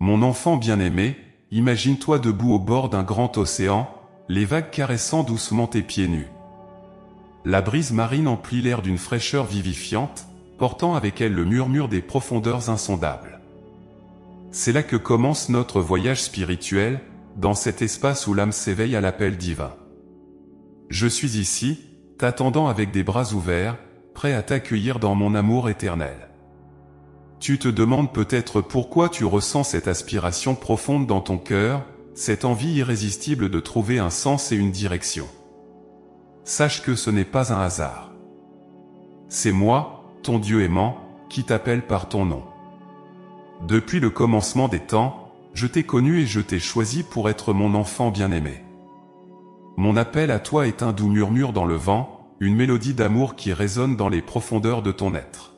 Mon enfant bien-aimé, imagine-toi debout au bord d'un grand océan, les vagues caressant doucement tes pieds nus. La brise marine emplit l'air d'une fraîcheur vivifiante, portant avec elle le murmure des profondeurs insondables. C'est là que commence notre voyage spirituel, dans cet espace où l'âme s'éveille à l'appel divin. Je suis ici, t'attendant avec des bras ouverts, prêt à t'accueillir dans mon amour éternel. Tu te demandes peut-être pourquoi tu ressens cette aspiration profonde dans ton cœur, cette envie irrésistible de trouver un sens et une direction. Sache que ce n'est pas un hasard. C'est moi, ton Dieu aimant, qui t'appelle par ton nom. Depuis le commencement des temps, je t'ai connu et je t'ai choisi pour être mon enfant bien-aimé. Mon appel à toi est un doux murmure dans le vent, une mélodie d'amour qui résonne dans les profondeurs de ton être.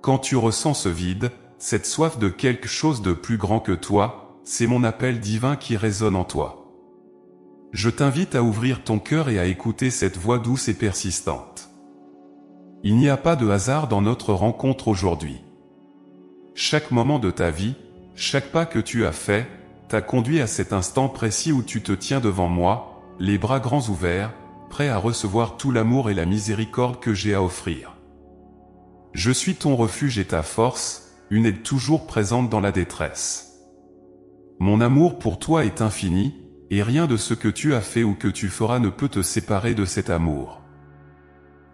Quand tu ressens ce vide, cette soif de quelque chose de plus grand que toi, c'est mon appel divin qui résonne en toi. Je t'invite à ouvrir ton cœur et à écouter cette voix douce et persistante. Il n'y a pas de hasard dans notre rencontre aujourd'hui. Chaque moment de ta vie, chaque pas que tu as fait, t'a conduit à cet instant précis où tu te tiens devant moi, les bras grands ouverts, prêt à recevoir tout l'amour et la miséricorde que j'ai à offrir. Je suis ton refuge et ta force, une aide toujours présente dans la détresse. Mon amour pour toi est infini, et rien de ce que tu as fait ou que tu feras ne peut te séparer de cet amour.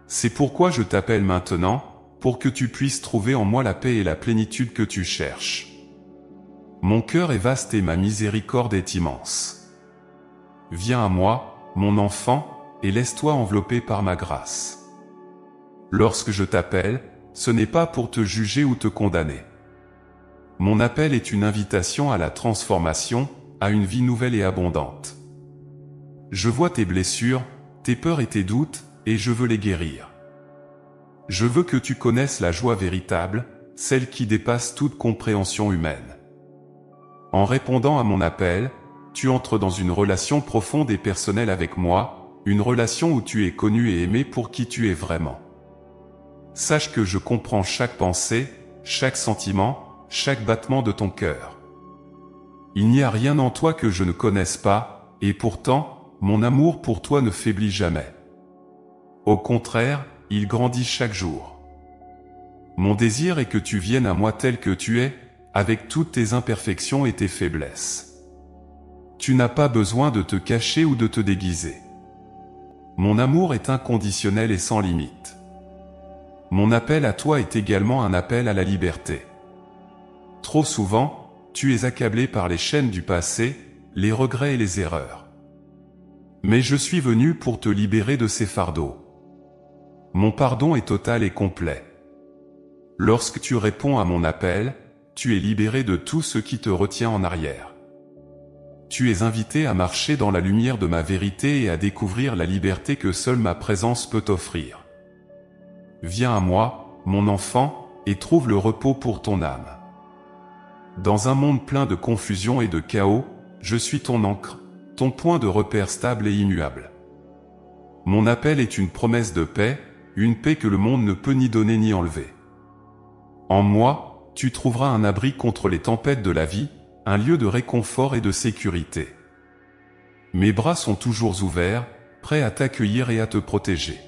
C'est pourquoi je t'appelle maintenant, pour que tu puisses trouver en moi la paix et la plénitude que tu cherches. Mon cœur est vaste et ma miséricorde est immense. Viens à moi, mon enfant, et laisse-toi envelopper par ma grâce. Lorsque je t'appelle, ce n'est pas pour te juger ou te condamner. Mon appel est une invitation à la transformation, à une vie nouvelle et abondante. Je vois tes blessures, tes peurs et tes doutes, et je veux les guérir. Je veux que tu connaisses la joie véritable, celle qui dépasse toute compréhension humaine. En répondant à mon appel, tu entres dans une relation profonde et personnelle avec moi, une relation où tu es connu et aimé pour qui tu es vraiment. Sache que je comprends chaque pensée, chaque sentiment, chaque battement de ton cœur. Il n'y a rien en toi que je ne connaisse pas, et pourtant, mon amour pour toi ne faiblit jamais. Au contraire, il grandit chaque jour. Mon désir est que tu viennes à moi tel que tu es, avec toutes tes imperfections et tes faiblesses. Tu n'as pas besoin de te cacher ou de te déguiser. Mon amour est inconditionnel et sans limite. Mon appel à toi est également un appel à la liberté. Trop souvent, tu es accablé par les chaînes du passé, les regrets et les erreurs. Mais je suis venu pour te libérer de ces fardeaux. Mon pardon est total et complet. Lorsque tu réponds à mon appel, tu es libéré de tout ce qui te retient en arrière. Tu es invité à marcher dans la lumière de ma vérité et à découvrir la liberté que seule ma présence peut offrir. Viens à moi, mon enfant, et trouve le repos pour ton âme. Dans un monde plein de confusion et de chaos, je suis ton ancre, ton point de repère stable et immuable. Mon appel est une promesse de paix, une paix que le monde ne peut ni donner ni enlever. En moi, tu trouveras un abri contre les tempêtes de la vie, un lieu de réconfort et de sécurité. Mes bras sont toujours ouverts, prêts à t'accueillir et à te protéger.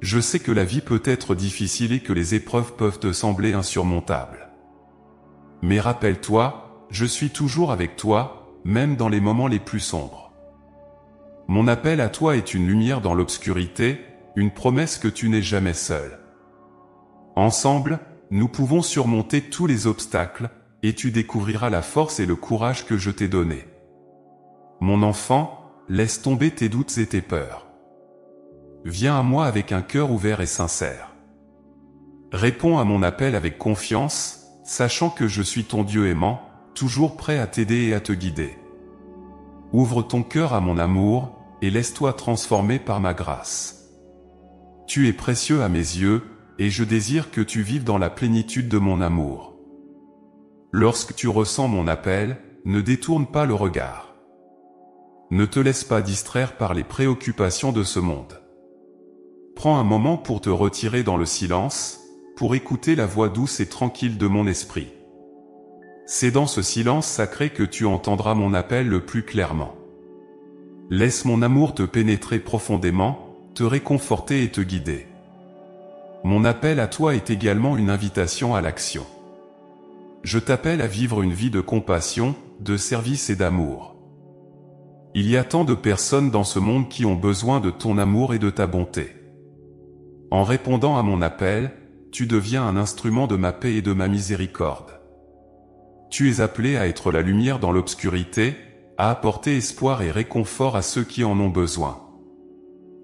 Je sais que la vie peut être difficile et que les épreuves peuvent te sembler insurmontables. Mais rappelle-toi, je suis toujours avec toi, même dans les moments les plus sombres. Mon appel à toi est une lumière dans l'obscurité, une promesse que tu n'es jamais seul. Ensemble, nous pouvons surmonter tous les obstacles, et tu découvriras la force et le courage que je t'ai donnés. Mon enfant, laisse tomber tes doutes et tes peurs. Viens à moi avec un cœur ouvert et sincère. Réponds à mon appel avec confiance, sachant que je suis ton Dieu aimant, toujours prêt à t'aider et à te guider. Ouvre ton cœur à mon amour, et laisse-toi transformer par ma grâce. Tu es précieux à mes yeux, et je désire que tu vives dans la plénitude de mon amour. Lorsque tu ressens mon appel, ne détourne pas le regard. Ne te laisse pas distraire par les préoccupations de ce monde. Prends un moment pour te retirer dans le silence, pour écouter la voix douce et tranquille de mon esprit. C'est dans ce silence sacré que tu entendras mon appel le plus clairement. Laisse mon amour te pénétrer profondément, te réconforter et te guider. Mon appel à toi est également une invitation à l'action. Je t'appelle à vivre une vie de compassion, de service et d'amour. Il y a tant de personnes dans ce monde qui ont besoin de ton amour et de ta bonté. En répondant à mon appel, tu deviens un instrument de ma paix et de ma miséricorde. Tu es appelé à être la lumière dans l'obscurité, à apporter espoir et réconfort à ceux qui en ont besoin.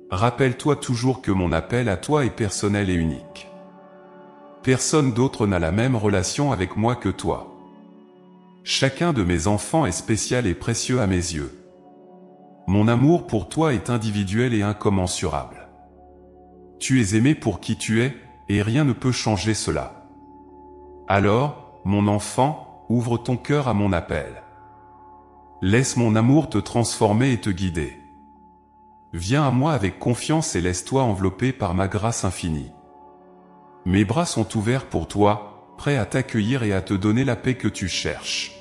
Rappelle-toi toujours que mon appel à toi est personnel et unique. Personne d'autre n'a la même relation avec moi que toi. Chacun de mes enfants est spécial et précieux à mes yeux. Mon amour pour toi est individuel et incommensurable. Tu es aimé pour qui tu es, et rien ne peut changer cela. Alors, mon enfant, ouvre ton cœur à mon appel. Laisse mon amour te transformer et te guider. Viens à moi avec confiance et laisse-toi envelopper par ma grâce infinie. Mes bras sont ouverts pour toi, prêts à t'accueillir et à te donner la paix que tu cherches.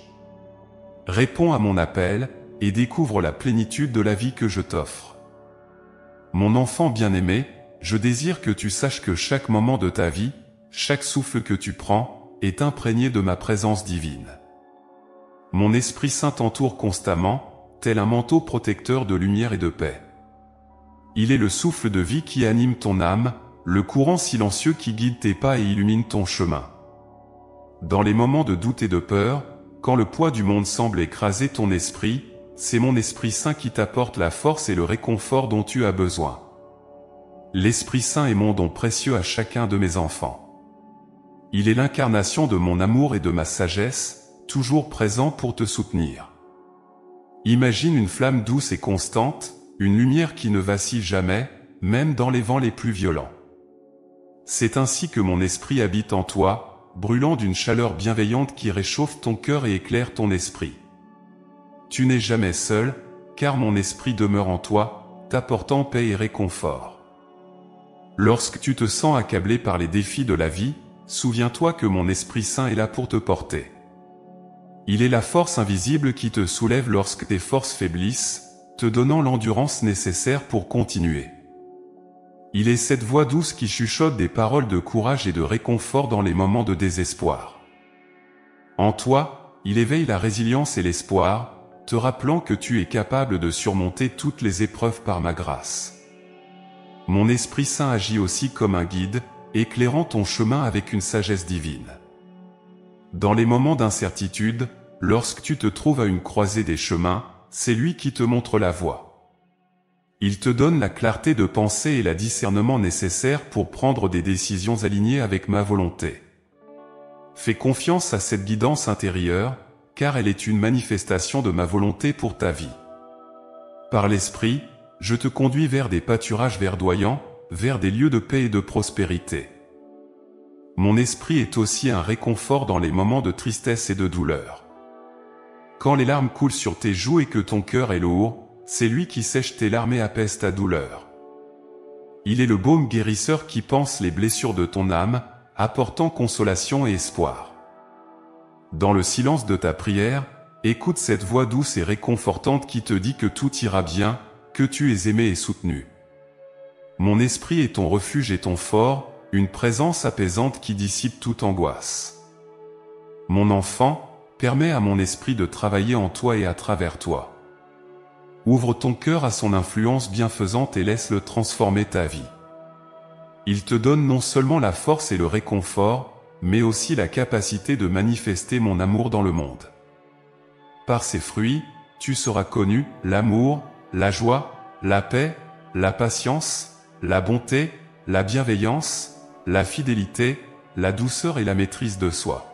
Réponds à mon appel, et découvre la plénitude de la vie que je t'offre. Mon enfant bien-aimé, je désire que tu saches que chaque moment de ta vie, chaque souffle que tu prends, est imprégné de ma présence divine. Mon Esprit Saint t'entoure constamment, tel un manteau protecteur de lumière et de paix. Il est le souffle de vie qui anime ton âme, le courant silencieux qui guide tes pas et illumine ton chemin. Dans les moments de doute et de peur, quand le poids du monde semble écraser ton esprit, c'est mon Esprit Saint qui t'apporte la force et le réconfort dont tu as besoin. L'Esprit Saint est mon don précieux à chacun de mes enfants. Il est l'incarnation de mon amour et de ma sagesse, toujours présent pour te soutenir. Imagine une flamme douce et constante, une lumière qui ne vacille jamais, même dans les vents les plus violents. C'est ainsi que mon esprit habite en toi, brûlant d'une chaleur bienveillante qui réchauffe ton cœur et éclaire ton esprit. Tu n'es jamais seul, car mon esprit demeure en toi, t'apportant paix et réconfort. Lorsque tu te sens accablé par les défis de la vie, souviens-toi que mon Esprit Saint est là pour te porter. Il est la force invisible qui te soulève lorsque tes forces faiblissent, te donnant l'endurance nécessaire pour continuer. Il est cette voix douce qui chuchote des paroles de courage et de réconfort dans les moments de désespoir. En toi, il éveille la résilience et l'espoir, te rappelant que tu es capable de surmonter toutes les épreuves par ma grâce. Mon Esprit Saint agit aussi comme un guide, éclairant ton chemin avec une sagesse divine. Dans les moments d'incertitude, lorsque tu te trouves à une croisée des chemins, c'est lui qui te montre la voie. Il te donne la clarté de pensée et le discernement nécessaire pour prendre des décisions alignées avec ma volonté. Fais confiance à cette guidance intérieure, car elle est une manifestation de ma volonté pour ta vie. Par l'Esprit, je te conduis vers des pâturages verdoyants, vers des lieux de paix et de prospérité. Mon esprit est aussi un réconfort dans les moments de tristesse et de douleur. Quand les larmes coulent sur tes joues et que ton cœur est lourd, c'est lui qui sèche tes larmes et apaise ta douleur. Il est le baume guérisseur qui panse les blessures de ton âme, apportant consolation et espoir. Dans le silence de ta prière, écoute cette voix douce et réconfortante qui te dit que tout ira bien, que tu es aimé et soutenu. Mon esprit est ton refuge et ton fort, une présence apaisante qui dissipe toute angoisse. Mon enfant, permets à mon esprit de travailler en toi et à travers toi. Ouvre ton cœur à son influence bienfaisante et laisse-le transformer ta vie. Il te donne non seulement la force et le réconfort, mais aussi la capacité de manifester mon amour dans le monde. Par ses fruits, tu seras connu, l'amour, la joie, la paix, la patience, la bonté, la bienveillance, la fidélité, la douceur et la maîtrise de soi.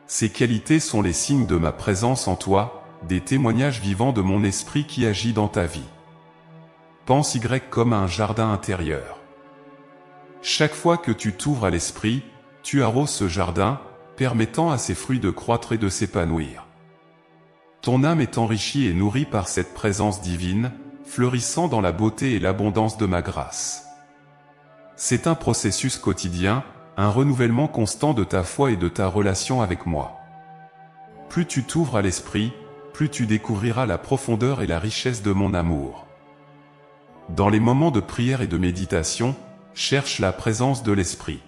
Ces qualités sont les signes de ma présence en toi, des témoignages vivants de mon esprit qui agit dans ta vie. Pense Y comme à un jardin intérieur. Chaque fois que tu t'ouvres à l'esprit, tu arroses ce jardin, permettant à ses fruits de croître et de s'épanouir. Ton âme est enrichie et nourrie par cette présence divine, fleurissant dans la beauté et l'abondance de ma grâce. C'est un processus quotidien, un renouvellement constant de ta foi et de ta relation avec moi. Plus tu t'ouvres à l'esprit, plus tu découvriras la profondeur et la richesse de mon amour. Dans les moments de prière et de méditation, cherche la présence de l'esprit.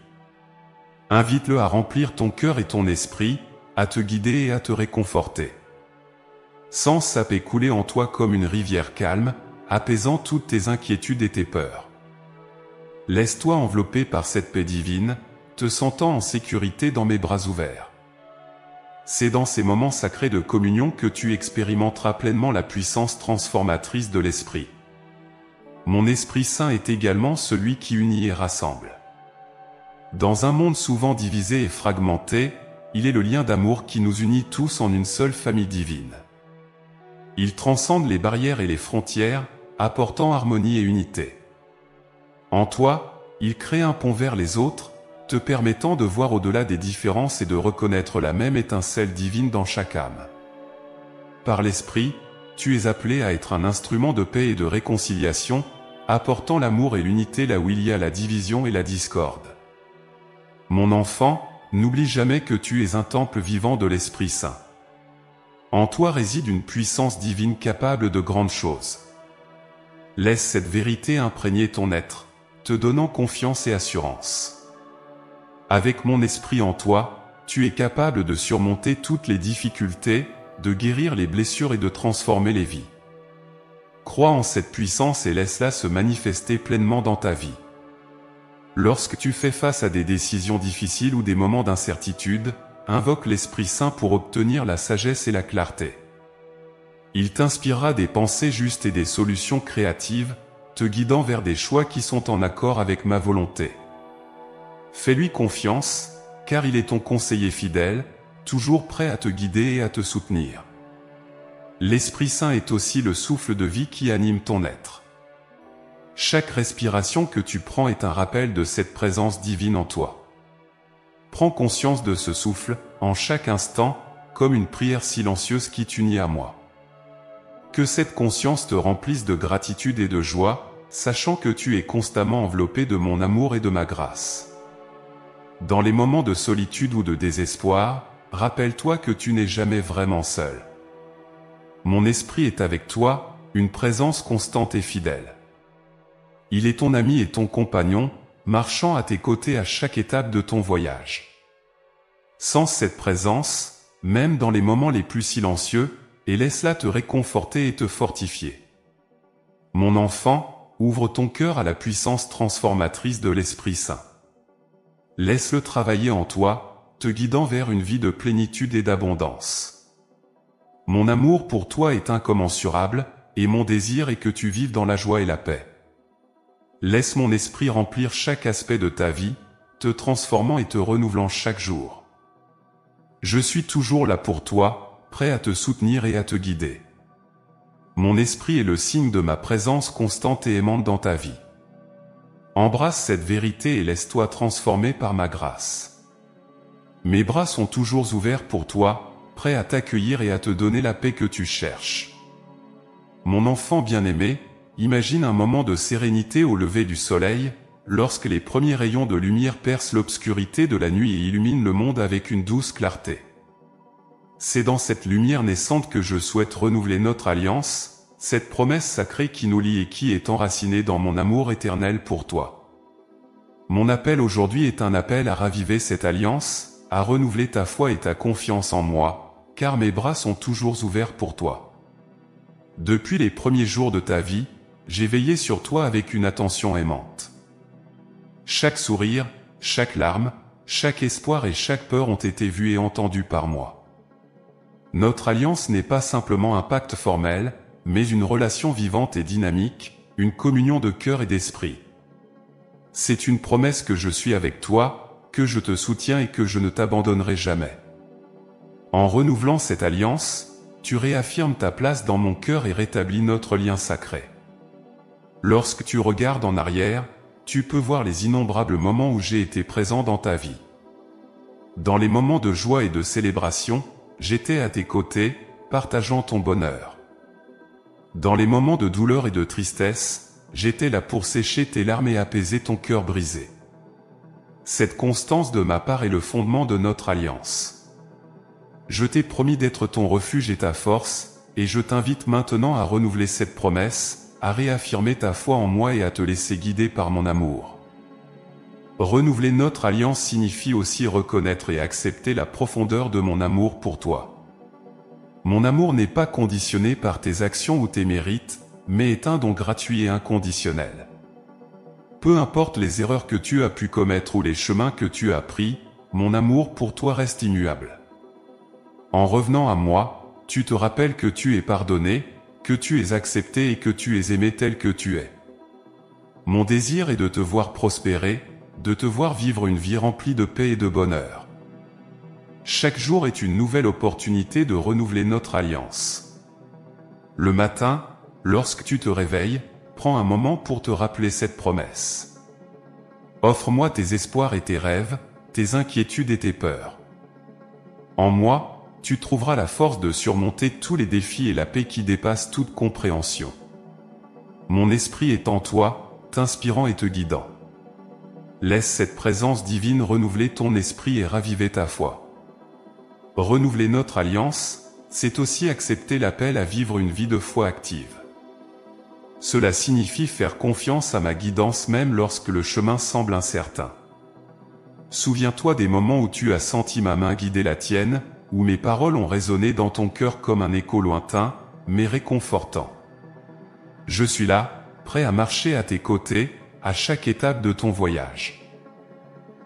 Invite-le à remplir ton cœur et ton esprit, à te guider et à te réconforter. Sens sa paix couler en toi comme une rivière calme, apaisant toutes tes inquiétudes et tes peurs. Laisse-toi envelopper par cette paix divine, te sentant en sécurité dans mes bras ouverts. C'est dans ces moments sacrés de communion que tu expérimenteras pleinement la puissance transformatrice de l'Esprit. Mon Esprit Saint est également celui qui unit et rassemble. Dans un monde souvent divisé et fragmenté, il est le lien d'amour qui nous unit tous en une seule famille divine. Il transcende les barrières et les frontières, apportant harmonie et unité. En toi, il crée un pont vers les autres, te permettant de voir au-delà des différences et de reconnaître la même étincelle divine dans chaque âme. Par l'Esprit, tu es appelé à être un instrument de paix et de réconciliation, apportant l'amour et l'unité là où il y a la division et la discorde. Mon enfant, n'oublie jamais que tu es un temple vivant de l'Esprit Saint. En toi réside une puissance divine capable de grandes choses. Laisse cette vérité imprégner ton être, te donnant confiance et assurance. Avec mon esprit en toi, tu es capable de surmonter toutes les difficultés, de guérir les blessures et de transformer les vies. Crois en cette puissance et laisse-la se manifester pleinement dans ta vie. Lorsque tu fais face à des décisions difficiles ou des moments d'incertitude, invoque l'Esprit Saint pour obtenir la sagesse et la clarté. Il t'inspirera des pensées justes et des solutions créatives, te guidant vers des choix qui sont en accord avec ma volonté. Fais-lui confiance, car il est ton conseiller fidèle, toujours prêt à te guider et à te soutenir. L'Esprit Saint est aussi le souffle de vie qui anime ton être. Chaque respiration que tu prends est un rappel de cette présence divine en toi. Prends conscience de ce souffle, en chaque instant, comme une prière silencieuse qui t'unit à moi. Que cette conscience te remplisse de gratitude et de joie, sachant que tu es constamment enveloppé de mon amour et de ma grâce. Dans les moments de solitude ou de désespoir, rappelle-toi que tu n'es jamais vraiment seul. Mon esprit est avec toi, une présence constante et fidèle. Il est ton ami et ton compagnon, marchant à tes côtés à chaque étape de ton voyage. Sens cette présence, même dans les moments les plus silencieux, et laisse-la te réconforter et te fortifier. Mon enfant, ouvre ton cœur à la puissance transformatrice de l'Esprit Saint. Laisse-le travailler en toi, te guidant vers une vie de plénitude et d'abondance. Mon amour pour toi est incommensurable, et mon désir est que tu vives dans la joie et la paix. Laisse mon esprit remplir chaque aspect de ta vie, te transformant et te renouvelant chaque jour. Je suis toujours là pour toi, prêt à te soutenir et à te guider. Mon esprit est le signe de ma présence constante et aimante dans ta vie. Embrasse cette vérité et laisse-toi transformer par ma grâce. Mes bras sont toujours ouverts pour toi, prêts à t'accueillir et à te donner la paix que tu cherches. Mon enfant bien-aimé, imagine un moment de sérénité au lever du soleil, lorsque les premiers rayons de lumière percent l'obscurité de la nuit et illuminent le monde avec une douce clarté. C'est dans cette lumière naissante que je souhaite renouveler notre alliance, cette promesse sacrée qui nous lie et qui est enracinée dans mon amour éternel pour toi. Mon appel aujourd'hui est un appel à raviver cette alliance, à renouveler ta foi et ta confiance en moi, car mes bras sont toujours ouverts pour toi. Depuis les premiers jours de ta vie, j'ai veillé sur toi avec une attention aimante. Chaque sourire, chaque larme, chaque espoir et chaque peur ont été vus et entendus par moi. Notre alliance n'est pas simplement un pacte formel, mais une relation vivante et dynamique, une communion de cœur et d'esprit. C'est une promesse que je suis avec toi, que je te soutiens et que je ne t'abandonnerai jamais. En renouvelant cette alliance, tu réaffirmes ta place dans mon cœur et rétablis notre lien sacré. Lorsque tu regardes en arrière, tu peux voir les innombrables moments où j'ai été présent dans ta vie. Dans les moments de joie et de célébration, j'étais à tes côtés, partageant ton bonheur. Dans les moments de douleur et de tristesse, j'étais là pour sécher tes larmes et apaiser ton cœur brisé. Cette constance de ma part est le fondement de notre alliance. Je t'ai promis d'être ton refuge et ta force, et je t'invite maintenant à renouveler cette promesse, à réaffirmer ta foi en moi et à te laisser guider par mon amour. Renouveler notre alliance signifie aussi reconnaître et accepter la profondeur de mon amour pour toi. Mon amour n'est pas conditionné par tes actions ou tes mérites, mais est un don gratuit et inconditionnel. Peu importe les erreurs que tu as pu commettre ou les chemins que tu as pris, mon amour pour toi reste immuable. En revenant à moi, tu te rappelles que tu es pardonné, que tu es accepté et que tu es aimé tel que tu es. Mon désir est de te voir prospérer, de te voir vivre une vie remplie de paix et de bonheur. Chaque jour est une nouvelle opportunité de renouveler notre alliance. Le matin, lorsque tu te réveilles, prends un moment pour te rappeler cette promesse. Offre-moi tes espoirs et tes rêves, tes inquiétudes et tes peurs. En moi, tu trouveras la force de surmonter tous les défis et la paix qui dépassent toute compréhension. Mon esprit est en toi, t'inspirant et te guidant. Laisse cette présence divine renouveler ton esprit et raviver ta foi. Renouveler notre alliance, c'est aussi accepter l'appel à vivre une vie de foi active. Cela signifie faire confiance à ma guidance même lorsque le chemin semble incertain. Souviens-toi des moments où tu as senti ma main guider la tienne, où mes paroles ont résonné dans ton cœur comme un écho lointain, mais réconfortant. Je suis là, prêt à marcher à tes côtés, à chaque étape de ton voyage.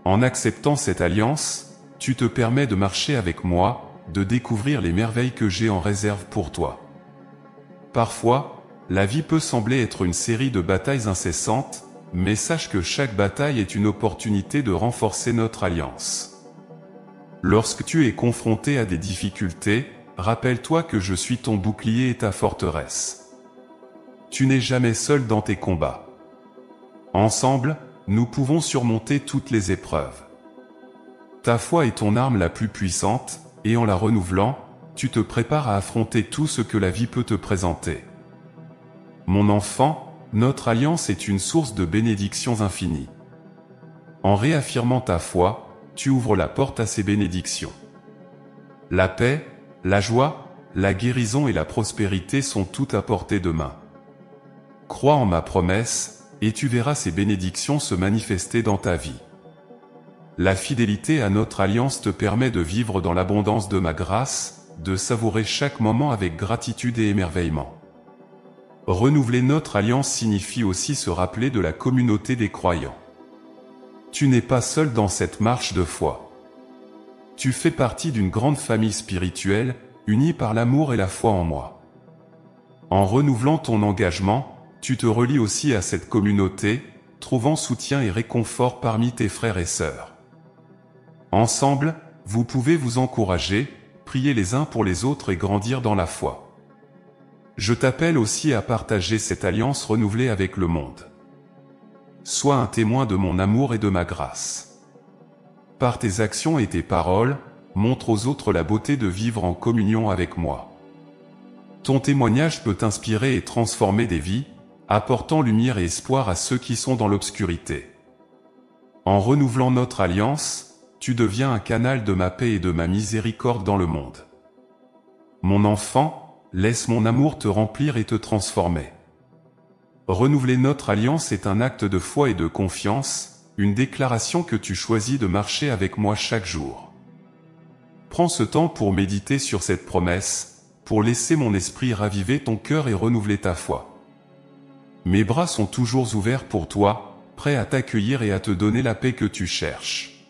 En acceptant cette alliance, tu te permets de marcher avec moi, de découvrir les merveilles que j'ai en réserve pour toi. Parfois, la vie peut sembler être une série de batailles incessantes, mais sache que chaque bataille est une opportunité de renforcer notre alliance. Lorsque tu es confronté à des difficultés, rappelle-toi que je suis ton bouclier et ta forteresse. Tu n'es jamais seul dans tes combats. Ensemble, nous pouvons surmonter toutes les épreuves. Ta foi est ton arme la plus puissante, et en la renouvelant, tu te prépares à affronter tout ce que la vie peut te présenter. Mon enfant, notre alliance est une source de bénédictions infinies. En réaffirmant ta foi, tu ouvres la porte à ces bénédictions. La paix, la joie, la guérison et la prospérité sont toutes à portée de main. Crois en ma promesse, et tu verras ces bénédictions se manifester dans ta vie. La fidélité à notre alliance te permet de vivre dans l'abondance de ma grâce, de savourer chaque moment avec gratitude et émerveillement. Renouveler notre alliance signifie aussi se rappeler de la communauté des croyants. Tu n'es pas seul dans cette marche de foi. Tu fais partie d'une grande famille spirituelle, unie par l'amour et la foi en moi. En renouvelant ton engagement, tu te relis aussi à cette communauté, trouvant soutien et réconfort parmi tes frères et sœurs. Ensemble, vous pouvez vous encourager, prier les uns pour les autres et grandir dans la foi. Je t'appelle aussi à partager cette alliance renouvelée avec le monde. Sois un témoin de mon amour et de ma grâce. Par tes actions et tes paroles, montre aux autres la beauté de vivre en communion avec moi. Ton témoignage peut inspirer et transformer des vies, apportant lumière et espoir à ceux qui sont dans l'obscurité. En renouvelant notre alliance, tu deviens un canal de ma paix et de ma miséricorde dans le monde. Mon enfant, laisse mon amour te remplir et te transformer. Renouveler notre alliance est un acte de foi et de confiance, une déclaration que tu choisis de marcher avec moi chaque jour. Prends ce temps pour méditer sur cette promesse, pour laisser mon esprit raviver ton cœur et renouveler ta foi. Mes bras sont toujours ouverts pour toi, prêts à t'accueillir et à te donner la paix que tu cherches.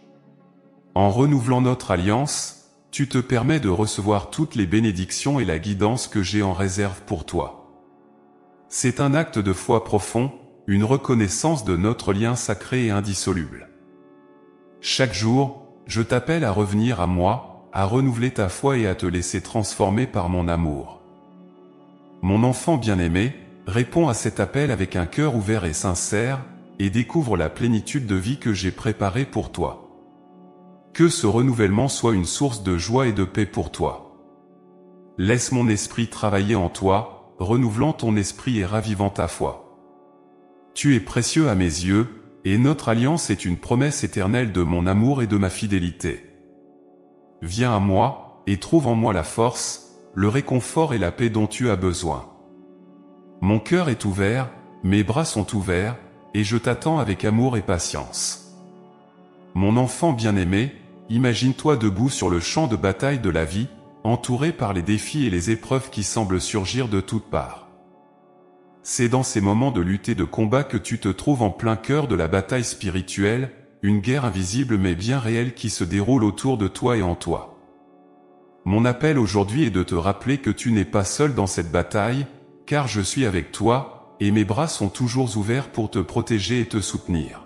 En renouvelant notre alliance, tu te permets de recevoir toutes les bénédictions et la guidance que j'ai en réserve pour toi. C'est un acte de foi profond, une reconnaissance de notre lien sacré et indissoluble. Chaque jour, je t'appelle à revenir à moi, à renouveler ta foi et à te laisser transformer par mon amour. Mon enfant bien-aimé, réponds à cet appel avec un cœur ouvert et sincère, et découvre la plénitude de vie que j'ai préparée pour toi. Que ce renouvellement soit une source de joie et de paix pour toi. Laisse mon esprit travailler en toi, renouvelant ton esprit et ravivant ta foi. Tu es précieux à mes yeux, et notre alliance est une promesse éternelle de mon amour et de ma fidélité. Viens à moi, et trouve en moi la force, le réconfort et la paix dont tu as besoin. Mon cœur est ouvert, mes bras sont ouverts, et je t'attends avec amour et patience. Mon enfant bien-aimé, imagine-toi debout sur le champ de bataille de la vie, entouré par les défis et les épreuves qui semblent surgir de toutes parts. C'est dans ces moments de lutte et de combat que tu te trouves en plein cœur de la bataille spirituelle, une guerre invisible mais bien réelle qui se déroule autour de toi et en toi. Mon appel aujourd'hui est de te rappeler que tu n'es pas seul dans cette bataille, car je suis avec toi, et mes bras sont toujours ouverts pour te protéger et te soutenir.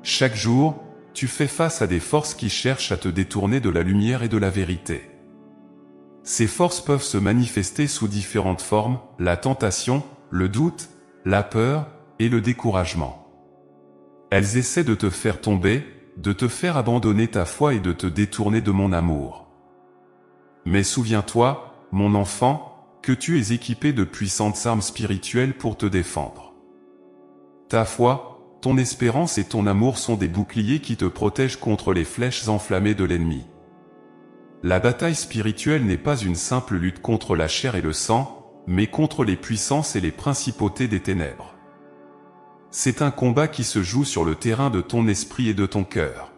Chaque jour, tu fais face à des forces qui cherchent à te détourner de la lumière et de la vérité. Ces forces peuvent se manifester sous différentes formes, la tentation, le doute, la peur et le découragement. Elles essaient de te faire tomber, de te faire abandonner ta foi et de te détourner de mon amour. Mais souviens-toi, mon enfant, que tu es équipé de puissantes armes spirituelles pour te défendre. Ta foi, ton espérance et ton amour sont des boucliers qui te protègent contre les flèches enflammées de l'ennemi. La bataille spirituelle n'est pas une simple lutte contre la chair et le sang, mais contre les puissances et les principautés des ténèbres. C'est un combat qui se joue sur le terrain de ton esprit et de ton cœur.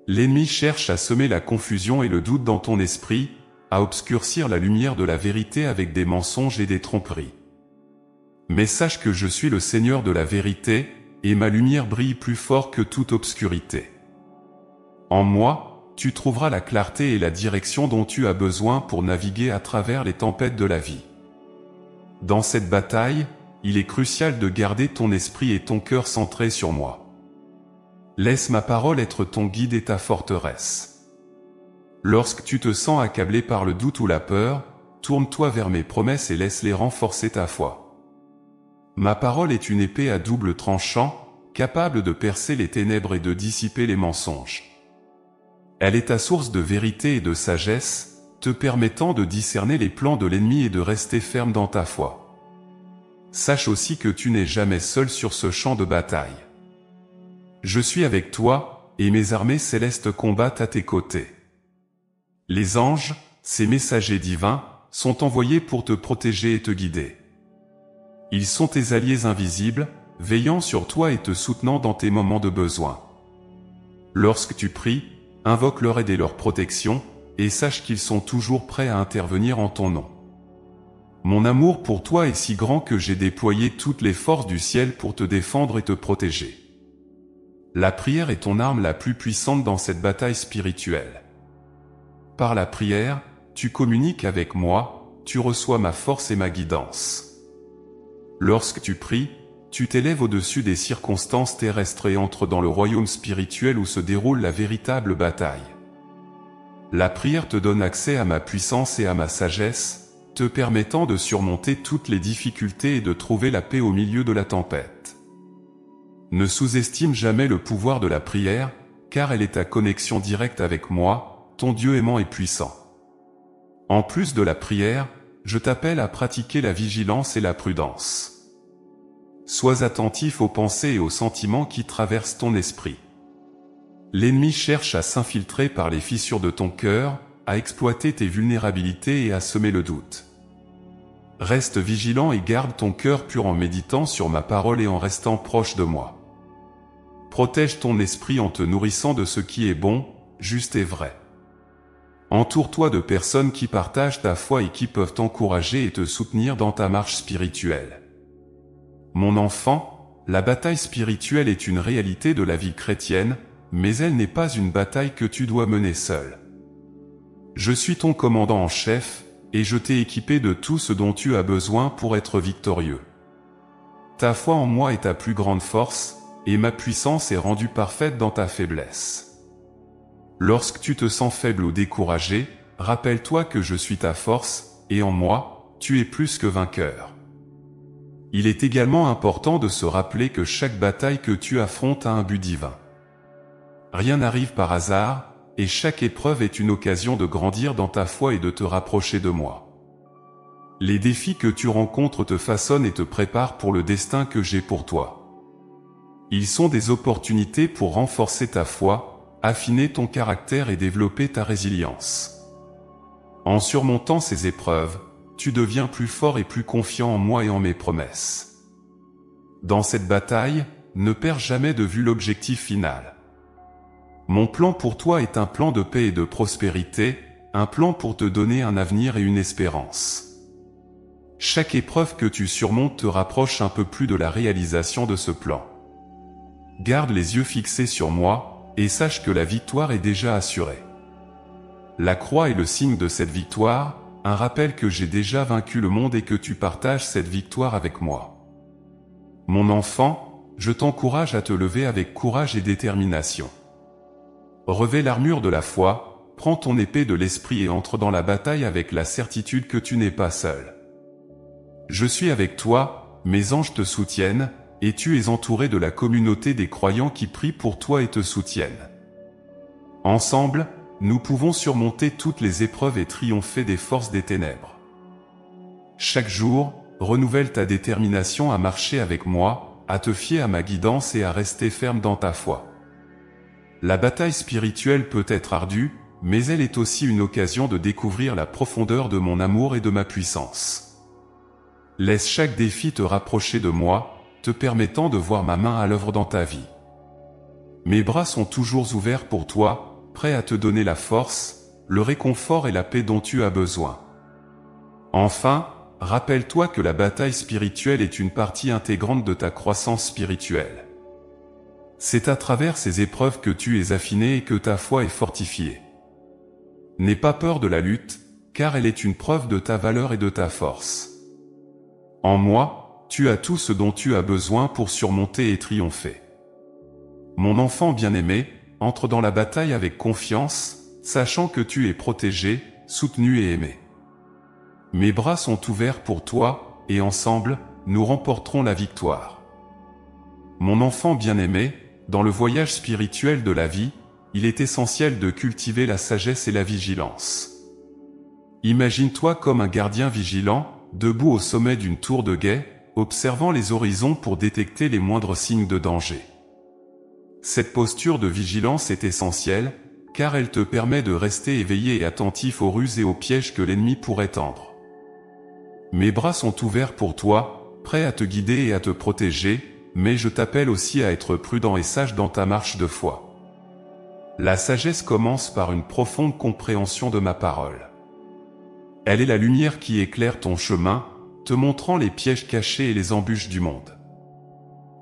L'ennemi cherche à semer la confusion et le doute dans ton esprit, à obscurcir la lumière de la vérité avec des mensonges et des tromperies. Mais sache que je suis le Seigneur de la vérité, et ma lumière brille plus fort que toute obscurité. En moi, tu trouveras la clarté et la direction dont tu as besoin pour naviguer à travers les tempêtes de la vie. Dans cette bataille, il est crucial de garder ton esprit et ton cœur centrés sur moi. Laisse ma parole être ton guide et ta forteresse. Lorsque tu te sens accablé par le doute ou la peur, tourne-toi vers mes promesses et laisse-les renforcer ta foi. Ma parole est une épée à double tranchant, capable de percer les ténèbres et de dissiper les mensonges. Elle est ta source de vérité et de sagesse, te permettant de discerner les plans de l'ennemi et de rester ferme dans ta foi. Sache aussi que tu n'es jamais seul sur ce champ de bataille. Je suis avec toi, et mes armées célestes combattent à tes côtés. Les anges, ces messagers divins, sont envoyés pour te protéger et te guider. Ils sont tes alliés invisibles, veillant sur toi et te soutenant dans tes moments de besoin. Lorsque tu pries, invoque leur aide et leur protection, et sache qu'ils sont toujours prêts à intervenir en ton nom. Mon amour pour toi est si grand que j'ai déployé toutes les forces du ciel pour te défendre et te protéger. La prière est ton arme la plus puissante dans cette bataille spirituelle. Par la prière, tu communiques avec moi, tu reçois ma force et ma guidance. Lorsque tu pries, tu t'élèves au-dessus des circonstances terrestres et entres dans le royaume spirituel où se déroule la véritable bataille. La prière te donne accès à ma puissance et à ma sagesse, te permettant de surmonter toutes les difficultés et de trouver la paix au milieu de la tempête. Ne sous-estime jamais le pouvoir de la prière, car elle est ta connexion directe avec moi, ton Dieu aimant et puissant. En plus de la prière, je t'appelle à pratiquer la vigilance et la prudence. Sois attentif aux pensées et aux sentiments qui traversent ton esprit. L'ennemi cherche à s'infiltrer par les fissures de ton cœur, à exploiter tes vulnérabilités et à semer le doute. Reste vigilant et garde ton cœur pur en méditant sur ma parole et en restant proche de moi. Protège ton esprit en te nourrissant de ce qui est bon, juste et vrai. Entoure-toi de personnes qui partagent ta foi et qui peuvent t'encourager et te soutenir dans ta marche spirituelle. Mon enfant, la bataille spirituelle est une réalité de la vie chrétienne, mais elle n'est pas une bataille que tu dois mener seul. Je suis ton commandant en chef, et je t'ai équipé de tout ce dont tu as besoin pour être victorieux. Ta foi en moi est ta plus grande force, et ma puissance est rendue parfaite dans ta faiblesse. Lorsque tu te sens faible ou découragé, rappelle-toi que je suis ta force, et en moi, tu es plus que vainqueur. Il est également important de se rappeler que chaque bataille que tu affrontes a un but divin. Rien n'arrive par hasard, et chaque épreuve est une occasion de grandir dans ta foi et de te rapprocher de moi. Les défis que tu rencontres te façonnent et te préparent pour le destin que j'ai pour toi. Ils sont des opportunités pour renforcer ta foi, affiner ton caractère et développer ta résilience. En surmontant ces épreuves, tu deviens plus fort et plus confiant en moi et en mes promesses. Dans cette bataille, ne perds jamais de vue l'objectif final. Mon plan pour toi est un plan de paix et de prospérité, un plan pour te donner un avenir et une espérance. Chaque épreuve que tu surmontes te rapproche un peu plus de la réalisation de ce plan. Garde les yeux fixés sur moi, et sache que la victoire est déjà assurée. La croix est le signe de cette victoire, un rappel que j'ai déjà vaincu le monde et que tu partages cette victoire avec moi. Mon enfant, je t'encourage à te lever avec courage et détermination. Revêt l'armure de la foi, prends ton épée de l'esprit et entre dans la bataille avec la certitude que tu n'es pas seul. Je suis avec toi, mes anges te soutiennent, et tu es entouré de la communauté des croyants qui prient pour toi et te soutiennent. Ensemble, nous pouvons surmonter toutes les épreuves et triompher des forces des ténèbres. Chaque jour, renouvelle ta détermination à marcher avec moi, à te fier à ma guidance et à rester ferme dans ta foi. La bataille spirituelle peut être ardue, mais elle est aussi une occasion de découvrir la profondeur de mon amour et de ma puissance. Laisse chaque défi te rapprocher de moi, te permettant de voir ma main à l'œuvre dans ta vie. Mes bras sont toujours ouverts pour toi, prêts à te donner la force, le réconfort et la paix dont tu as besoin. Enfin, rappelle-toi que la bataille spirituelle est une partie intégrante de ta croissance spirituelle. C'est à travers ces épreuves que tu es affiné et que ta foi est fortifiée. N'aie pas peur de la lutte, car elle est une preuve de ta valeur et de ta force. En moi, tu as tout ce dont tu as besoin pour surmonter et triompher. Mon enfant bien-aimé, entre dans la bataille avec confiance, sachant que tu es protégé, soutenu et aimé. Mes bras sont ouverts pour toi, et ensemble, nous remporterons la victoire. Mon enfant bien-aimé, dans le voyage spirituel de la vie, il est essentiel de cultiver la sagesse et la vigilance. Imagine-toi comme un gardien vigilant, debout au sommet d'une tour de guet, observant les horizons pour détecter les moindres signes de danger. Cette posture de vigilance est essentielle, car elle te permet de rester éveillé et attentif aux ruses et aux pièges que l'ennemi pourrait tendre. Mes bras sont ouverts pour toi, prêts à te guider et à te protéger, mais je t'appelle aussi à être prudent et sage dans ta marche de foi. La sagesse commence par une profonde compréhension de ma parole. Elle est la lumière qui éclaire ton chemin, te montrant les pièges cachés et les embûches du monde.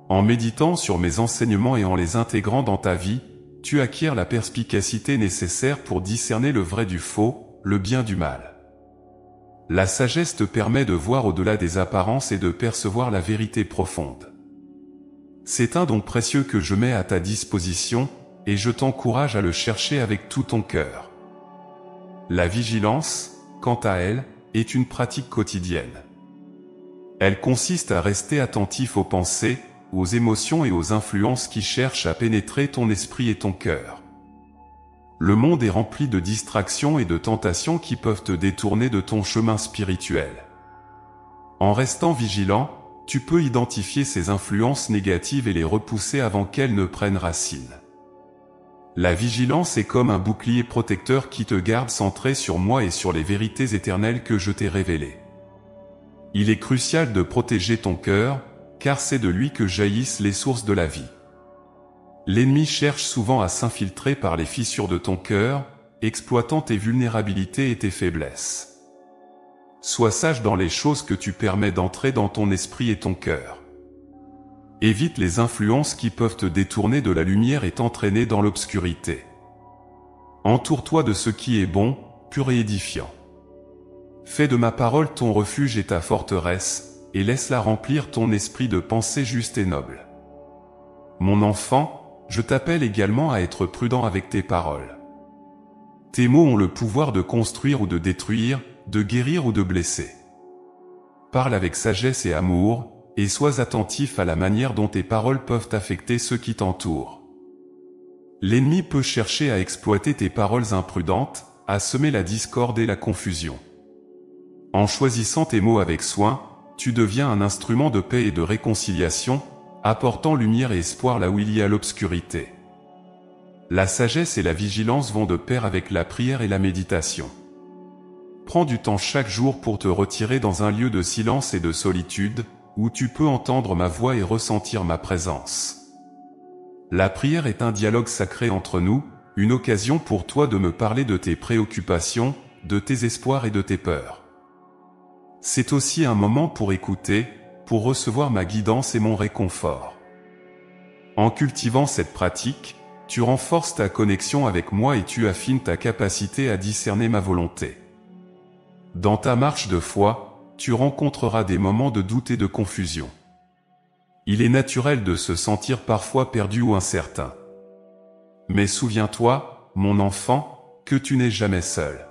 En méditant sur mes enseignements et en les intégrant dans ta vie, tu acquiers la perspicacité nécessaire pour discerner le vrai du faux, le bien du mal. La sagesse te permet de voir au-delà des apparences et de percevoir la vérité profonde. C'est un don précieux que je mets à ta disposition, et je t'encourage à le chercher avec tout ton cœur. La vigilance, quant à elle, est une pratique quotidienne. Elle consiste à rester attentif aux pensées, aux émotions et aux influences qui cherchent à pénétrer ton esprit et ton cœur. Le monde est rempli de distractions et de tentations qui peuvent te détourner de ton chemin spirituel. En restant vigilant, tu peux identifier ces influences négatives et les repousser avant qu'elles ne prennent racine. La vigilance est comme un bouclier protecteur qui te garde centré sur moi et sur les vérités éternelles que je t'ai révélées. Il est crucial de protéger ton cœur, car c'est de lui que jaillissent les sources de la vie. L'ennemi cherche souvent à s'infiltrer par les fissures de ton cœur, exploitant tes vulnérabilités et tes faiblesses. Sois sage dans les choses que tu permets d'entrer dans ton esprit et ton cœur. Évite les influences qui peuvent te détourner de la lumière et t'entraîner dans l'obscurité. Entoure-toi de ce qui est bon, pur et édifiant. Fais de ma parole ton refuge et ta forteresse, et laisse-la remplir ton esprit de pensées justes et nobles. Mon enfant, je t'appelle également à être prudent avec tes paroles. Tes mots ont le pouvoir de construire ou de détruire, de guérir ou de blesser. Parle avec sagesse et amour, et sois attentif à la manière dont tes paroles peuvent affecter ceux qui t'entourent. L'ennemi peut chercher à exploiter tes paroles imprudentes, à semer la discorde et la confusion. En choisissant tes mots avec soin, tu deviens un instrument de paix et de réconciliation, apportant lumière et espoir là où il y a l'obscurité. La sagesse et la vigilance vont de pair avec la prière et la méditation. Prends du temps chaque jour pour te retirer dans un lieu de silence et de solitude, où tu peux entendre ma voix et ressentir ma présence. La prière est un dialogue sacré entre nous, une occasion pour toi de me parler de tes préoccupations, de tes espoirs et de tes peurs. C'est aussi un moment pour écouter, pour recevoir ma guidance et mon réconfort. En cultivant cette pratique, tu renforces ta connexion avec moi et tu affines ta capacité à discerner ma volonté. Dans ta marche de foi, tu rencontreras des moments de doute et de confusion. Il est naturel de se sentir parfois perdu ou incertain. Mais souviens-toi, mon enfant, que tu n'es jamais seul.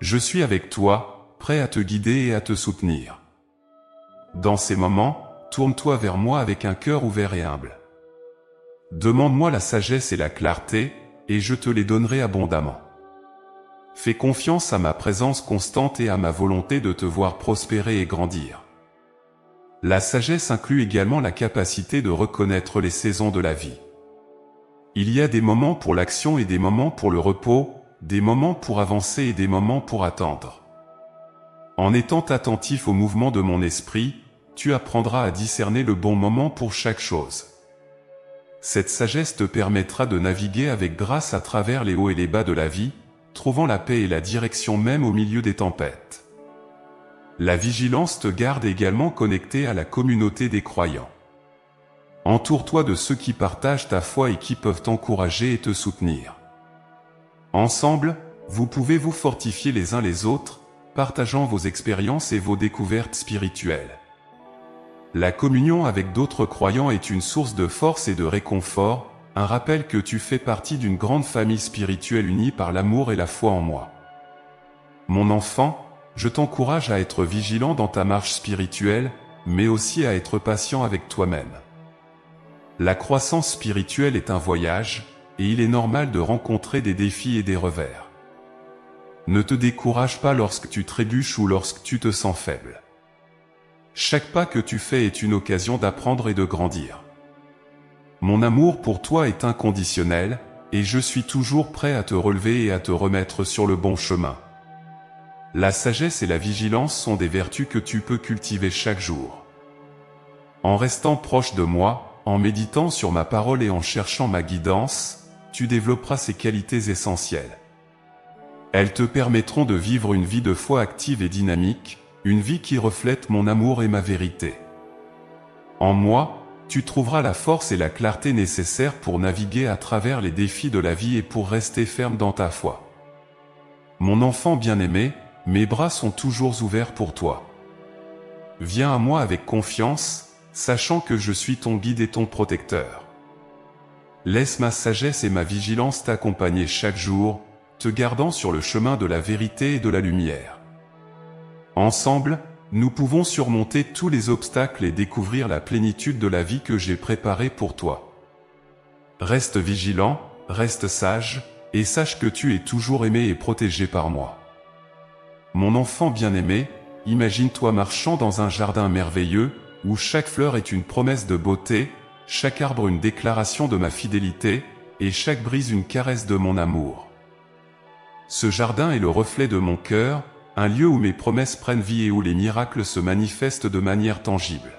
Je suis avec toi, prêt à te guider et à te soutenir. Dans ces moments, tourne-toi vers moi avec un cœur ouvert et humble. Demande-moi la sagesse et la clarté, et je te les donnerai abondamment. Fais confiance à ma présence constante et à ma volonté de te voir prospérer et grandir. La sagesse inclut également la capacité de reconnaître les saisons de la vie. Il y a des moments pour l'action et des moments pour le repos, des moments pour avancer et des moments pour attendre. En étant attentif au mouvement de mon esprit, tu apprendras à discerner le bon moment pour chaque chose. Cette sagesse te permettra de naviguer avec grâce à travers les hauts et les bas de la vie, trouvant la paix et la direction même au milieu des tempêtes. La vigilance te garde également connecté à la communauté des croyants. Entoure-toi de ceux qui partagent ta foi et qui peuvent t'encourager et te soutenir. Ensemble, vous pouvez vous fortifier les uns les autres, partageant vos expériences et vos découvertes spirituelles. La communion avec d'autres croyants est une source de force et de réconfort, un rappel que tu fais partie d'une grande famille spirituelle unie par l'amour et la foi en moi. Mon enfant, je t'encourage à être vigilant dans ta marche spirituelle, mais aussi à être patient avec toi-même. La croissance spirituelle est un voyage, et il est normal de rencontrer des défis et des revers. Ne te décourage pas lorsque tu trébuches ou lorsque tu te sens faible. Chaque pas que tu fais est une occasion d'apprendre et de grandir. Mon amour pour toi est inconditionnel, et je suis toujours prêt à te relever et à te remettre sur le bon chemin. La sagesse et la vigilance sont des vertus que tu peux cultiver chaque jour. En restant proche de moi, en méditant sur ma parole et en cherchant ma guidance, tu développeras ces qualités essentielles. Elles te permettront de vivre une vie de foi active et dynamique, une vie qui reflète mon amour et ma vérité. En moi, tu trouveras la force et la clarté nécessaires pour naviguer à travers les défis de la vie et pour rester ferme dans ta foi. Mon enfant bien-aimé, mes bras sont toujours ouverts pour toi. Viens à moi avec confiance, sachant que je suis ton guide et ton protecteur. Laisse ma sagesse et ma vigilance t'accompagner chaque jour, te gardant sur le chemin de la vérité et de la lumière. Ensemble, nous pouvons surmonter tous les obstacles et découvrir la plénitude de la vie que j'ai préparée pour toi. Reste vigilant, reste sage, et sache que tu es toujours aimé et protégé par moi. Mon enfant bien-aimé, imagine-toi marchant dans un jardin merveilleux, où chaque fleur est une promesse de beauté, chaque arbre une déclaration de ma fidélité, et chaque brise une caresse de mon amour. Ce jardin est le reflet de mon cœur, un lieu où mes promesses prennent vie et où les miracles se manifestent de manière tangible.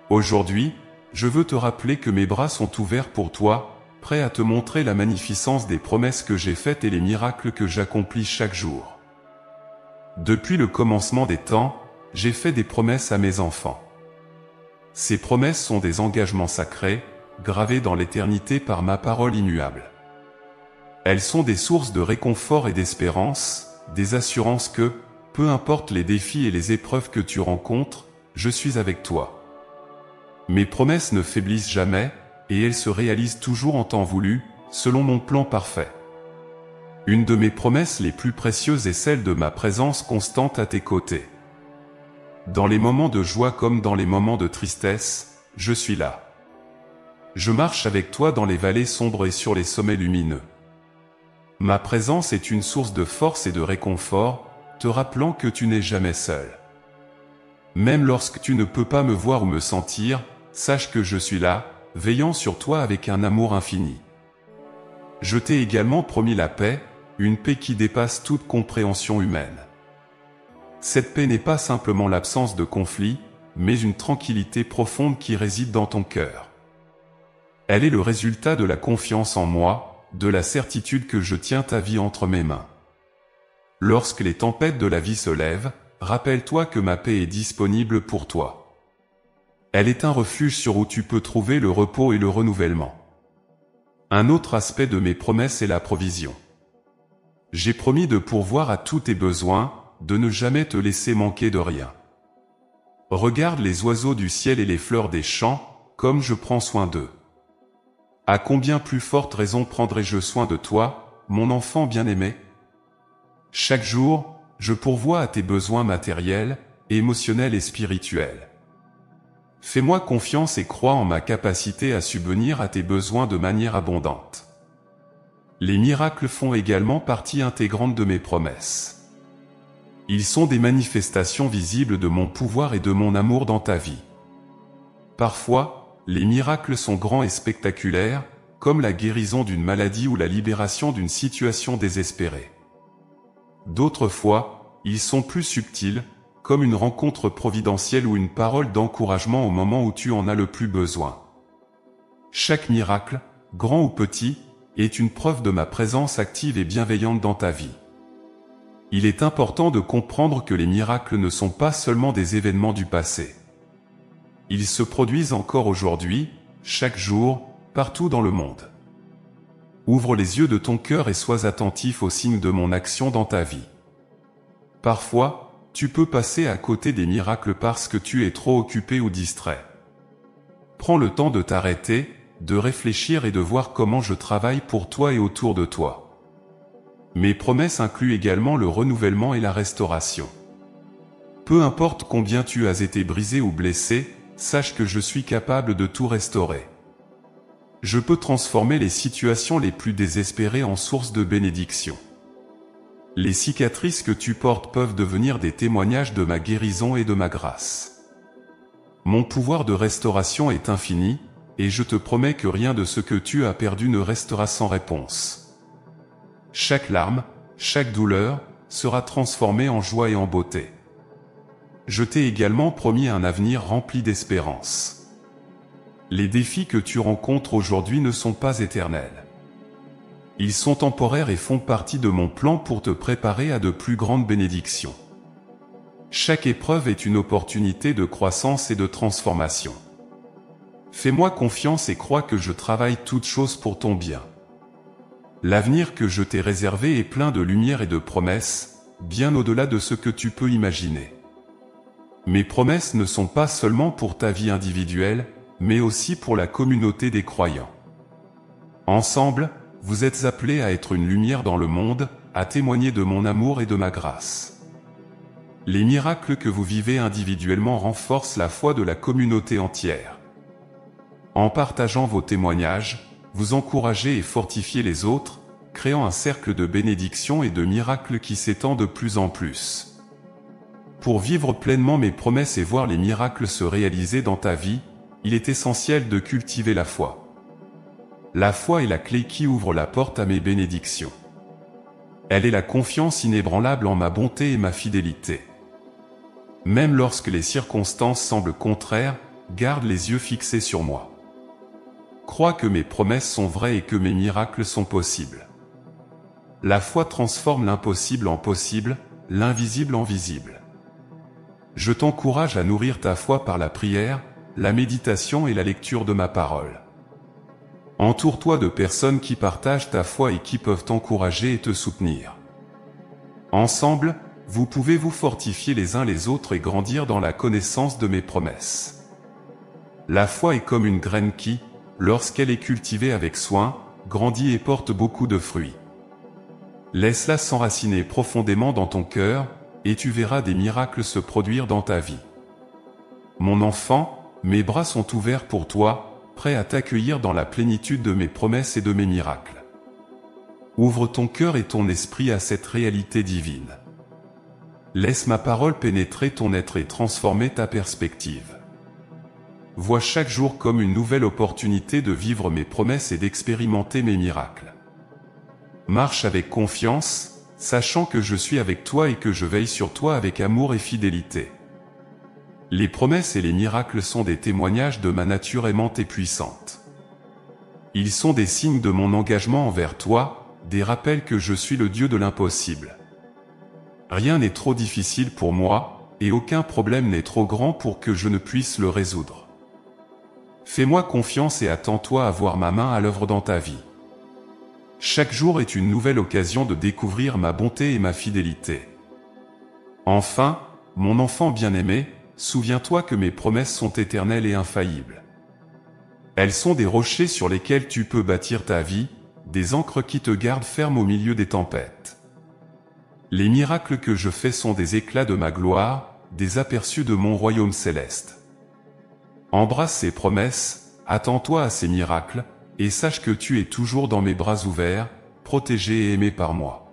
Aujourd'hui, je veux te rappeler que mes bras sont ouverts pour toi, prêts à te montrer la magnificence des promesses que j'ai faites et les miracles que j'accomplis chaque jour. Depuis le commencement des temps, j'ai fait des promesses à mes enfants. Ces promesses sont des engagements sacrés, gravés dans l'éternité par ma parole immuable. Elles sont des sources de réconfort et d'espérance, des assurances que, peu importe les défis et les épreuves que tu rencontres, je suis avec toi. Mes promesses ne faiblissent jamais, et elles se réalisent toujours en temps voulu, selon mon plan parfait. Une de mes promesses les plus précieuses est celle de ma présence constante à tes côtés. Dans les moments de joie comme dans les moments de tristesse, je suis là. Je marche avec toi dans les vallées sombres et sur les sommets lumineux. Ma présence est une source de force et de réconfort, te rappelant que tu n'es jamais seul. Même lorsque tu ne peux pas me voir ou me sentir, sache que je suis là, veillant sur toi avec un amour infini. Je t'ai également promis la paix, une paix qui dépasse toute compréhension humaine. Cette paix n'est pas simplement l'absence de conflit, mais une tranquillité profonde qui réside dans ton cœur. Elle est le résultat de la confiance en moi, de la certitude que je tiens ta vie entre mes mains. Lorsque les tempêtes de la vie se lèvent, rappelle-toi que ma paix est disponible pour toi. Elle est un refuge sur où tu peux trouver le repos et le renouvellement. Un autre aspect de mes promesses est la provision. J'ai promis de pourvoir à tous tes besoins, de ne jamais te laisser manquer de rien. Regarde les oiseaux du ciel et les fleurs des champs, comme je prends soin d'eux. À combien plus forte raison prendrai-je soin de toi, mon enfant bien-aimé? Chaque jour, je pourvois à tes besoins matériels, émotionnels et spirituels. Fais-moi confiance et crois en ma capacité à subvenir à tes besoins de manière abondante. Les miracles font également partie intégrante de mes promesses. Ils sont des manifestations visibles de mon pouvoir et de mon amour dans ta vie. Parfois, les miracles sont grands et spectaculaires, comme la guérison d'une maladie ou la libération d'une situation désespérée. D'autres fois, ils sont plus subtils, comme une rencontre providentielle ou une parole d'encouragement au moment où tu en as le plus besoin. Chaque miracle, grand ou petit, est une preuve de ma présence active et bienveillante dans ta vie. Il est important de comprendre que les miracles ne sont pas seulement des événements du passé. Ils se produisent encore aujourd'hui, chaque jour, partout dans le monde. Ouvre les yeux de ton cœur et sois attentif aux signes de mon action dans ta vie. Parfois, tu peux passer à côté des miracles parce que tu es trop occupé ou distrait. Prends le temps de t'arrêter, de réfléchir et de voir comment je travaille pour toi et autour de toi. Mes promesses incluent également le renouvellement et la restauration. Peu importe combien tu as été brisé ou blessé, sache que je suis capable de tout restaurer. Je peux transformer les situations les plus désespérées en source de bénédiction. Les cicatrices que tu portes peuvent devenir des témoignages de ma guérison et de ma grâce. Mon pouvoir de restauration est infini, et je te promets que rien de ce que tu as perdu ne restera sans réponse. Chaque larme, chaque douleur, sera transformée en joie et en beauté. Je t'ai également promis un avenir rempli d'espérance. Les défis que tu rencontres aujourd'hui ne sont pas éternels. Ils sont temporaires et font partie de mon plan pour te préparer à de plus grandes bénédictions. Chaque épreuve est une opportunité de croissance et de transformation. Fais-moi confiance et crois que je travaille toutes choses pour ton bien. L'avenir que je t'ai réservé est plein de lumière et de promesses, bien au-delà de ce que tu peux imaginer. Mes promesses ne sont pas seulement pour ta vie individuelle, mais aussi pour la communauté des croyants. Ensemble, vous êtes appelés à être une lumière dans le monde, à témoigner de mon amour et de ma grâce. Les miracles que vous vivez individuellement renforcent la foi de la communauté entière. En partageant vos témoignages, vous encouragez et fortifiez les autres, créant un cercle de bénédictions et de miracles qui s'étend de plus en plus. Pour vivre pleinement mes promesses et voir les miracles se réaliser dans ta vie, il est essentiel de cultiver la foi. La foi est la clé qui ouvre la porte à mes bénédictions. Elle est la confiance inébranlable en ma bonté et ma fidélité. Même lorsque les circonstances semblent contraires, garde les yeux fixés sur moi. Crois que mes promesses sont vraies et que mes miracles sont possibles. La foi transforme l'impossible en possible, l'invisible en visible. Je t'encourage à nourrir ta foi par la prière, la méditation et la lecture de ma parole. Entoure-toi de personnes qui partagent ta foi et qui peuvent t'encourager et te soutenir. Ensemble, vous pouvez vous fortifier les uns les autres et grandir dans la connaissance de mes promesses. La foi est comme une graine qui, lorsqu'elle est cultivée avec soin, grandit et porte beaucoup de fruits. Laisse-la s'enraciner profondément dans ton cœur, et tu verras des miracles se produire dans ta vie. Mon enfant, mes bras sont ouverts pour toi, prêt à t'accueillir dans la plénitude de mes promesses et de mes miracles. Ouvre ton cœur et ton esprit à cette réalité divine. Laisse ma parole pénétrer ton être et transformer ta perspective. Vois chaque jour comme une nouvelle opportunité de vivre mes promesses et d'expérimenter mes miracles. Marche avec confiance, sachant que je suis avec toi et que je veille sur toi avec amour et fidélité. Les promesses et les miracles sont des témoignages de ma nature aimante et puissante. Ils sont des signes de mon engagement envers toi, des rappels que je suis le Dieu de l'impossible. Rien n'est trop difficile pour moi, et aucun problème n'est trop grand pour que je ne puisse le résoudre. Fais-moi confiance et attends-toi à voir ma main à l'œuvre dans ta vie. Chaque jour est une nouvelle occasion de découvrir ma bonté et ma fidélité. Enfin, mon enfant bien-aimé, souviens-toi que mes promesses sont éternelles et infaillibles. Elles sont des rochers sur lesquels tu peux bâtir ta vie, des ancres qui te gardent ferme au milieu des tempêtes. Les miracles que je fais sont des éclats de ma gloire, des aperçus de mon royaume céleste. Embrasse ces promesses, attends-toi à ces miracles, et sache que tu es toujours dans mes bras ouverts, protégé et aimé par moi.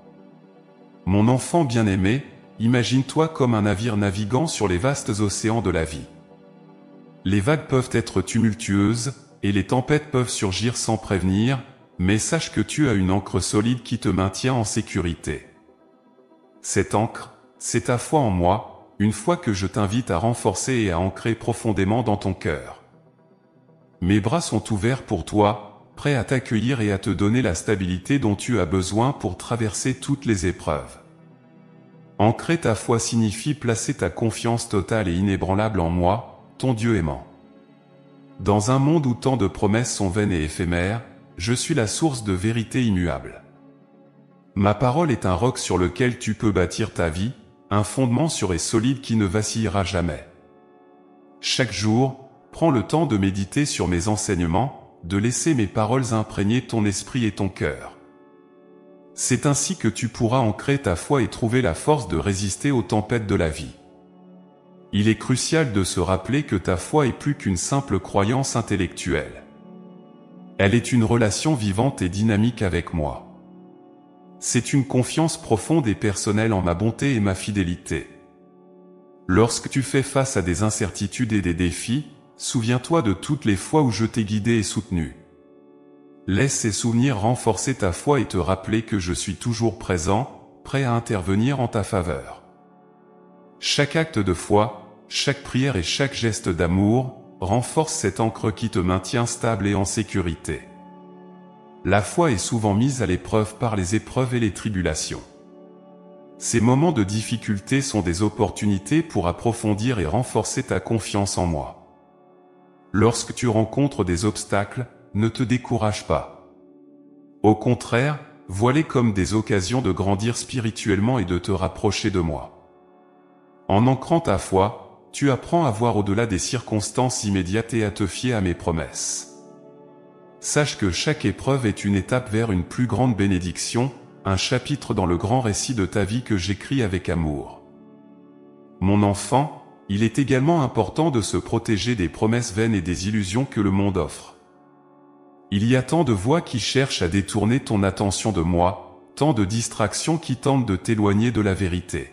Mon enfant bien-aimé, imagine-toi comme un navire naviguant sur les vastes océans de la vie. Les vagues peuvent être tumultueuses, et les tempêtes peuvent surgir sans prévenir, mais sache que tu as une ancre solide qui te maintient en sécurité. Cette ancre, c'est ta foi en moi, une foi que je t'invite à renforcer et à ancrer profondément dans ton cœur. Mes bras sont ouverts pour toi, prêts à t'accueillir et à te donner la stabilité dont tu as besoin pour traverser toutes les épreuves. Ancrer ta foi signifie placer ta confiance totale et inébranlable en moi, ton Dieu aimant. Dans un monde où tant de promesses sont vaines et éphémères, je suis la source de vérité immuable. Ma parole est un roc sur lequel tu peux bâtir ta vie, un fondement sûr et solide qui ne vacillera jamais. Chaque jour, prends le temps de méditer sur mes enseignements, de laisser mes paroles imprégner ton esprit et ton cœur. C'est ainsi que tu pourras ancrer ta foi et trouver la force de résister aux tempêtes de la vie. Il est crucial de se rappeler que ta foi est plus qu'une simple croyance intellectuelle. Elle est une relation vivante et dynamique avec moi. C'est une confiance profonde et personnelle en ma bonté et ma fidélité. Lorsque tu fais face à des incertitudes et des défis, souviens-toi de toutes les fois où je t'ai guidé et soutenu. Laisse ces souvenirs renforcer ta foi et te rappeler que je suis toujours présent, prêt à intervenir en ta faveur. Chaque acte de foi, chaque prière et chaque geste d'amour, renforce cette ancre qui te maintient stable et en sécurité. La foi est souvent mise à l'épreuve par les épreuves et les tribulations. Ces moments de difficulté sont des opportunités pour approfondir et renforcer ta confiance en moi. Lorsque tu rencontres des obstacles, ne te décourage pas. Au contraire, vois-les comme des occasions de grandir spirituellement et de te rapprocher de moi. En ancrant ta foi, tu apprends à voir au-delà des circonstances immédiates et à te fier à mes promesses. Sache que chaque épreuve est une étape vers une plus grande bénédiction, un chapitre dans le grand récit de ta vie que j'écris avec amour. Mon enfant, il est également important de se protéger des promesses vaines et des illusions que le monde offre. Il y a tant de voix qui cherchent à détourner ton attention de moi, tant de distractions qui tentent de t'éloigner de la vérité.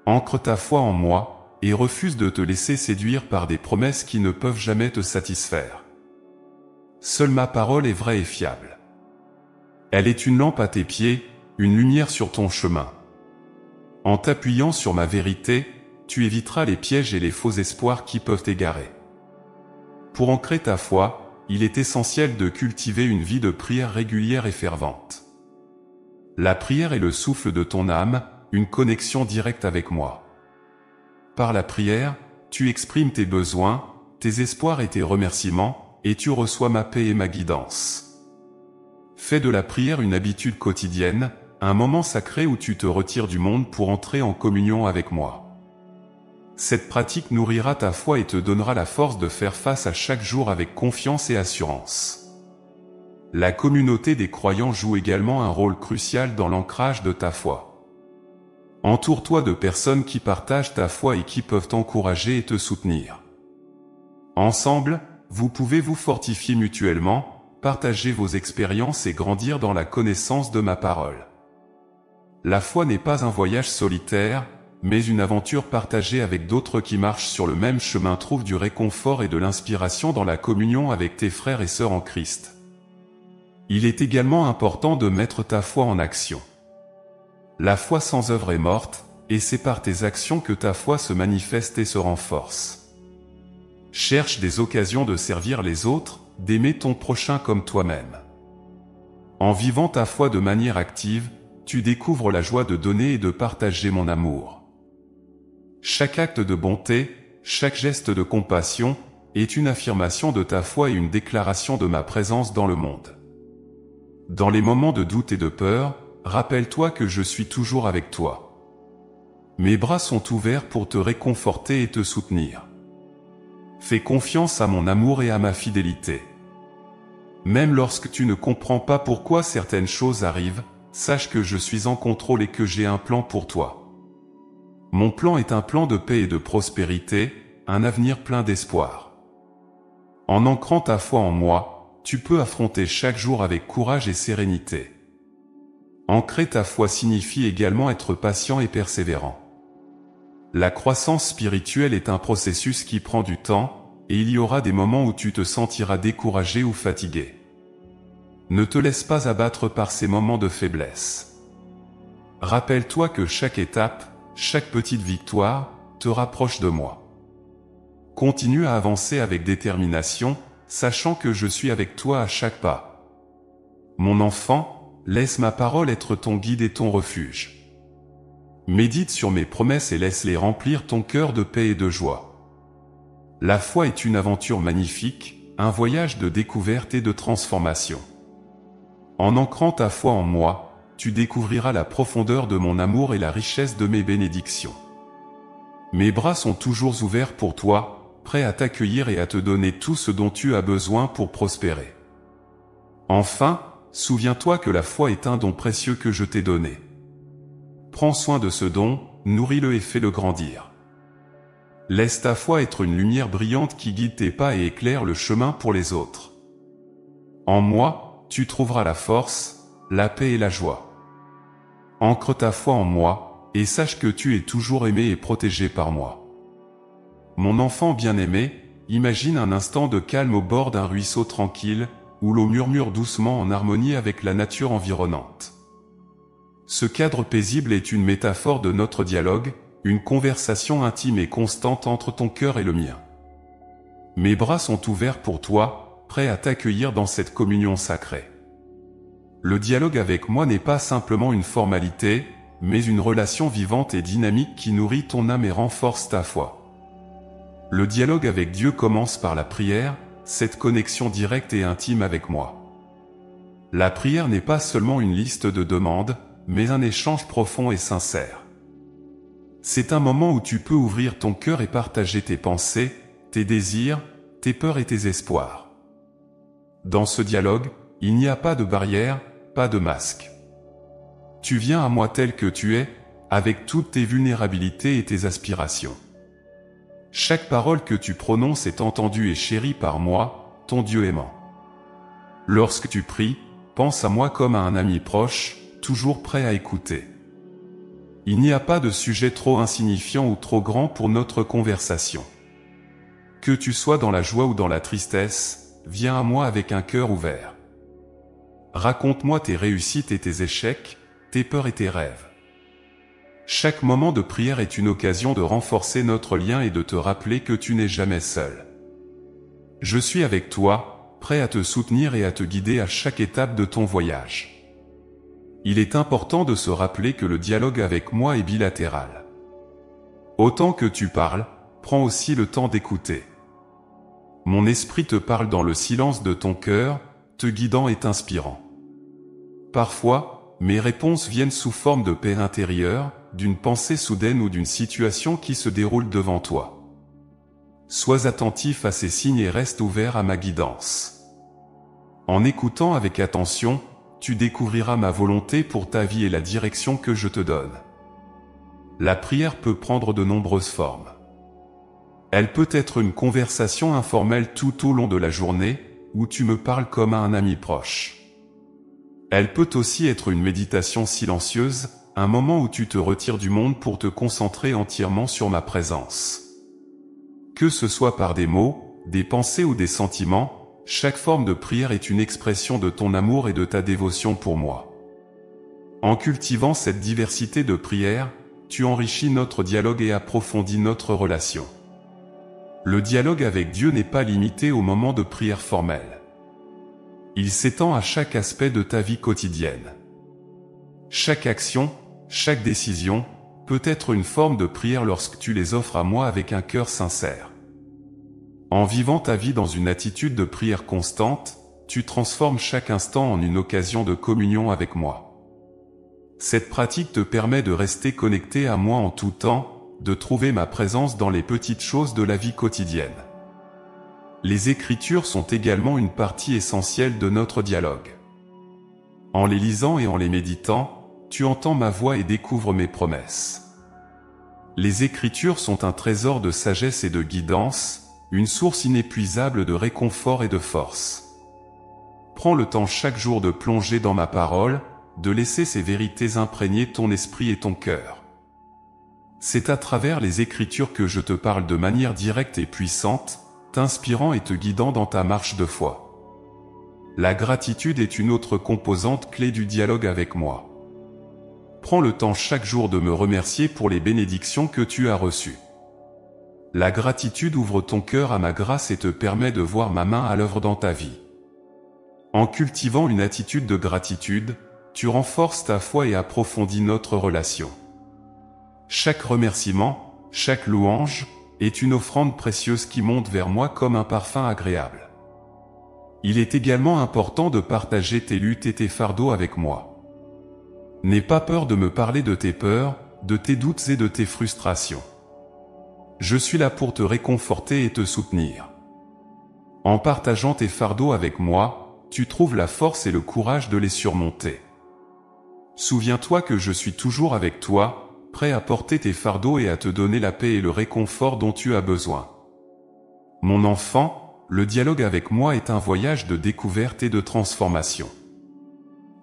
Ancre ta foi en moi, et refuse de te laisser séduire par des promesses qui ne peuvent jamais te satisfaire. Seule ma parole est vraie et fiable. Elle est une lampe à tes pieds, une lumière sur ton chemin. En t'appuyant sur ma vérité, tu éviteras les pièges et les faux espoirs qui peuvent t'égarer. Pour ancrer ta foi, il est essentiel de cultiver une vie de prière régulière et fervente. La prière est le souffle de ton âme, une connexion directe avec moi. Par la prière, tu exprimes tes besoins, tes espoirs et tes remerciements, et tu reçois ma paix et ma guidance. Fais de la prière une habitude quotidienne, un moment sacré où tu te retires du monde pour entrer en communion avec moi. Cette pratique nourrira ta foi et te donnera la force de faire face à chaque jour avec confiance et assurance. La communauté des croyants joue également un rôle crucial dans l'ancrage de ta foi. Entoure-toi de personnes qui partagent ta foi et qui peuvent t'encourager et te soutenir. Ensemble, vous pouvez vous fortifier mutuellement, partager vos expériences et grandir dans la connaissance de ma parole. La foi n'est pas un voyage solitaire, mais une aventure partagée avec d'autres qui marchent sur le même chemin. Trouve du réconfort et de l'inspiration dans la communion avec tes frères et sœurs en Christ. Il est également important de mettre ta foi en action. La foi sans œuvre est morte, et c'est par tes actions que ta foi se manifeste et se renforce. Cherche des occasions de servir les autres, d'aimer ton prochain comme toi-même. En vivant ta foi de manière active, tu découvres la joie de donner et de partager mon amour. Chaque acte de bonté, chaque geste de compassion, est une affirmation de ta foi et une déclaration de ma présence dans le monde. Dans les moments de doute et de peur, rappelle-toi que je suis toujours avec toi. Mes bras sont ouverts pour te réconforter et te soutenir. Fais confiance à mon amour et à ma fidélité. Même lorsque tu ne comprends pas pourquoi certaines choses arrivent, sache que je suis en contrôle et que j'ai un plan pour toi. Mon plan est un plan de paix et de prospérité, un avenir plein d'espoir. En ancrant ta foi en moi, tu peux affronter chaque jour avec courage et sérénité. Ancrer ta foi signifie également être patient et persévérant. La croissance spirituelle est un processus qui prend du temps, et il y aura des moments où tu te sentiras découragé ou fatigué. Ne te laisse pas abattre par ces moments de faiblesse. Rappelle-toi que chaque étape, chaque petite victoire, te rapproche de moi. Continue à avancer avec détermination, sachant que je suis avec toi à chaque pas. Mon enfant, laisse ma parole être ton guide et ton refuge. Médite sur mes promesses et laisse-les remplir ton cœur de paix et de joie. La foi est une aventure magnifique, un voyage de découverte et de transformation. En ancrant ta foi en moi, tu découvriras la profondeur de mon amour et la richesse de mes bénédictions. Mes bras sont toujours ouverts pour toi, prêts à t'accueillir et à te donner tout ce dont tu as besoin pour prospérer. Enfin, souviens-toi que la foi est un don précieux que je t'ai donné. Prends soin de ce don, nourris-le et fais-le grandir. Laisse ta foi être une lumière brillante qui guide tes pas et éclaire le chemin pour les autres. En moi, tu trouveras la force, la paix et la joie. Ancre ta foi en moi, et sache que tu es toujours aimé et protégé par moi. Mon enfant bien-aimé, imagine un instant de calme au bord d'un ruisseau tranquille, où l'eau murmure doucement en harmonie avec la nature environnante. Ce cadre paisible est une métaphore de notre dialogue, une conversation intime et constante entre ton cœur et le mien. Mes bras sont ouverts pour toi, prêts à t'accueillir dans cette communion sacrée. Le dialogue avec moi n'est pas simplement une formalité, mais une relation vivante et dynamique qui nourrit ton âme et renforce ta foi. Le dialogue avec Dieu commence par la prière, cette connexion directe et intime avec moi. La prière n'est pas seulement une liste de demandes, mais un échange profond et sincère. C'est un moment où tu peux ouvrir ton cœur et partager tes pensées, tes désirs, tes peurs et tes espoirs. Dans ce dialogue, il n'y a pas de barrière, pas de masque. Tu viens à moi tel que tu es, avec toutes tes vulnérabilités et tes aspirations. Chaque parole que tu prononces est entendue et chérie par moi, ton Dieu aimant. Lorsque tu pries, pense à moi comme à un ami proche, toujours prêt à écouter. Il n'y a pas de sujet trop insignifiant ou trop grand pour notre conversation. Que tu sois dans la joie ou dans la tristesse, viens à moi avec un cœur ouvert. Raconte-moi tes réussites et tes échecs, tes peurs et tes rêves. Chaque moment de prière est une occasion de renforcer notre lien et de te rappeler que tu n'es jamais seul. Je suis avec toi, prêt à te soutenir et à te guider à chaque étape de ton voyage. Il est important de se rappeler que le dialogue avec moi est bilatéral. Autant que tu parles, prends aussi le temps d'écouter. Mon esprit te parle dans le silence de ton cœur, te guidant et t'inspirant. Parfois, mes réponses viennent sous forme de paix intérieure, d'une pensée soudaine ou d'une situation qui se déroule devant toi. Sois attentif à ces signes et reste ouvert à ma guidance. En écoutant avec attention, tu découvriras ma volonté pour ta vie et la direction que je te donne. La prière peut prendre de nombreuses formes. Elle peut être une conversation informelle tout au long de la journée, où tu me parles comme à un ami proche. Elle peut aussi être une méditation silencieuse, un moment où tu te retires du monde pour te concentrer entièrement sur ma présence. Que ce soit par des mots, des pensées ou des sentiments, chaque forme de prière est une expression de ton amour et de ta dévotion pour moi. En cultivant cette diversité de prières, tu enrichis notre dialogue et approfondis notre relation. Le dialogue avec Dieu n'est pas limité au moment de prière formelle. Il s'étend à chaque aspect de ta vie quotidienne. Chaque action, chaque décision, peut être une forme de prière lorsque tu les offres à moi avec un cœur sincère. En vivant ta vie dans une attitude de prière constante, tu transformes chaque instant en une occasion de communion avec moi. Cette pratique te permet de rester connecté à moi en tout temps, de trouver ma présence dans les petites choses de la vie quotidienne. Les Écritures sont également une partie essentielle de notre dialogue. En les lisant et en les méditant, tu entends ma voix et découvres mes promesses. Les Écritures sont un trésor de sagesse et de guidance, une source inépuisable de réconfort et de force. Prends le temps chaque jour de plonger dans ma parole, de laisser ces vérités imprégner ton esprit et ton cœur. C'est à travers les Écritures que je te parle de manière directe et puissante, t'inspirant et te guidant dans ta marche de foi. La gratitude est une autre composante clé du dialogue avec moi. Prends le temps chaque jour de me remercier pour les bénédictions que tu as reçues. La gratitude ouvre ton cœur à ma grâce et te permet de voir ma main à l'œuvre dans ta vie. En cultivant une attitude de gratitude, tu renforces ta foi et approfondis notre relation. Chaque remerciement, chaque louange, est une offrande précieuse qui monte vers moi comme un parfum agréable. Il est également important de partager tes luttes et tes fardeaux avec moi. N'aie pas peur de me parler de tes peurs, de tes doutes et de tes frustrations. Je suis là pour te réconforter et te soutenir. En partageant tes fardeaux avec moi, tu trouves la force et le courage de les surmonter. Souviens-toi que je suis toujours avec toi, prêt à porter tes fardeaux et à te donner la paix et le réconfort dont tu as besoin. Mon enfant, le dialogue avec moi est un voyage de découverte et de transformation.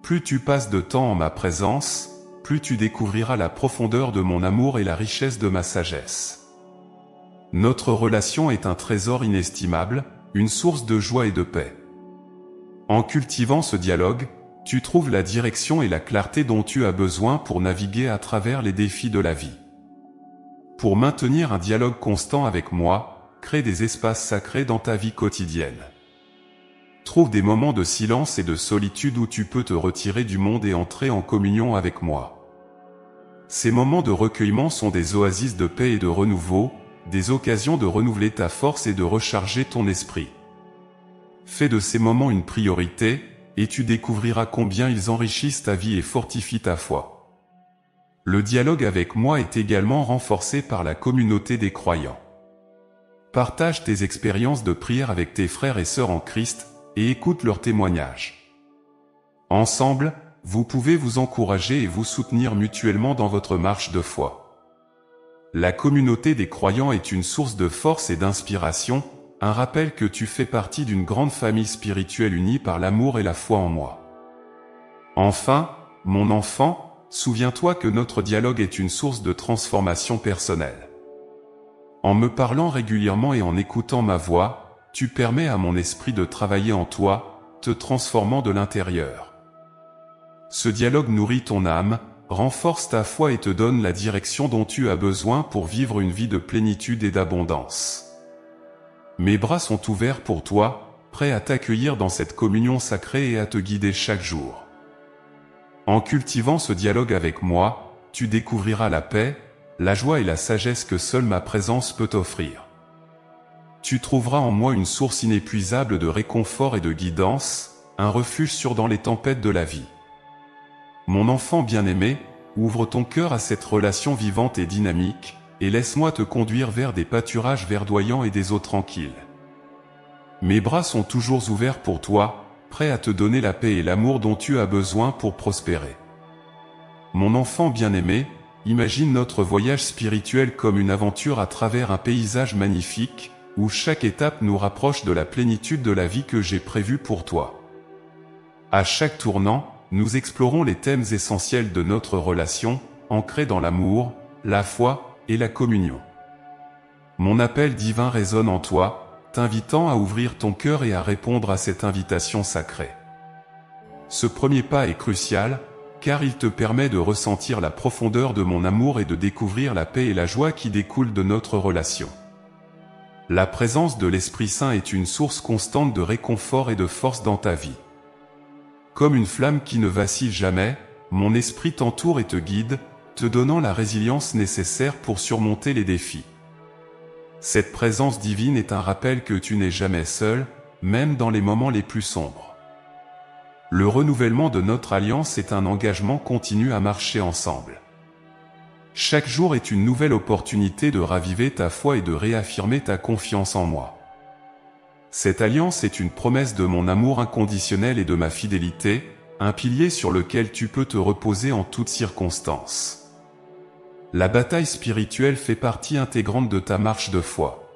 Plus tu passes de temps en ma présence, plus tu découvriras la profondeur de mon amour et la richesse de ma sagesse. Notre relation est un trésor inestimable, une source de joie et de paix. En cultivant ce dialogue, tu trouves la direction et la clarté dont tu as besoin pour naviguer à travers les défis de la vie. Pour maintenir un dialogue constant avec moi, crée des espaces sacrés dans ta vie quotidienne. Trouve des moments de silence et de solitude où tu peux te retirer du monde et entrer en communion avec moi. Ces moments de recueillement sont des oasis de paix et de renouveau, des occasions de renouveler ta force et de recharger ton esprit. Fais de ces moments une priorité, et tu découvriras combien ils enrichissent ta vie et fortifient ta foi. Le dialogue avec moi est également renforcé par la communauté des croyants. Partage tes expériences de prière avec tes frères et sœurs en Christ, et écoute leurs témoignages. Ensemble, vous pouvez vous encourager et vous soutenir mutuellement dans votre marche de foi. La communauté des croyants est une source de force et d'inspiration, un rappel que tu fais partie d'une grande famille spirituelle unie par l'amour et la foi en moi. Enfin, mon enfant, souviens-toi que notre dialogue est une source de transformation personnelle. En me parlant régulièrement et en écoutant ma voix, tu permets à mon esprit de travailler en toi, te transformant de l'intérieur. Ce dialogue nourrit ton âme, renforce ta foi et te donne la direction dont tu as besoin pour vivre une vie de plénitude et d'abondance. Mes bras sont ouverts pour toi, prêts à t'accueillir dans cette communion sacrée et à te guider chaque jour. En cultivant ce dialogue avec moi, tu découvriras la paix, la joie et la sagesse que seule ma présence peut t'offrir. Tu trouveras en moi une source inépuisable de réconfort et de guidance, un refuge sûr dans les tempêtes de la vie. Mon enfant bien-aimé, ouvre ton cœur à cette relation vivante et dynamique, et laisse-moi te conduire vers des pâturages verdoyants et des eaux tranquilles. Mes bras sont toujours ouverts pour toi, prêts à te donner la paix et l'amour dont tu as besoin pour prospérer. Mon enfant bien-aimé, imagine notre voyage spirituel comme une aventure à travers un paysage magnifique, où chaque étape nous rapproche de la plénitude de la vie que j'ai prévue pour toi. À chaque tournant, nous explorons les thèmes essentiels de notre relation, ancrés dans l'amour, la foi et la communion. Mon appel divin résonne en toi, t'invitant à ouvrir ton cœur et à répondre à cette invitation sacrée. Ce premier pas est crucial, car il te permet de ressentir la profondeur de mon amour et de découvrir la paix et la joie qui découlent de notre relation. La présence de l'Esprit Saint est une source constante de réconfort et de force dans ta vie. Comme une flamme qui ne vacille jamais, mon esprit t'entoure et te guide, te donnant la résilience nécessaire pour surmonter les défis. Cette présence divine est un rappel que tu n'es jamais seul, même dans les moments les plus sombres. Le renouvellement de notre alliance est un engagement continu à marcher ensemble. Chaque jour est une nouvelle opportunité de raviver ta foi et de réaffirmer ta confiance en moi. Cette alliance est une promesse de mon amour inconditionnel et de ma fidélité, un pilier sur lequel tu peux te reposer en toutes circonstances. La bataille spirituelle fait partie intégrante de ta marche de foi.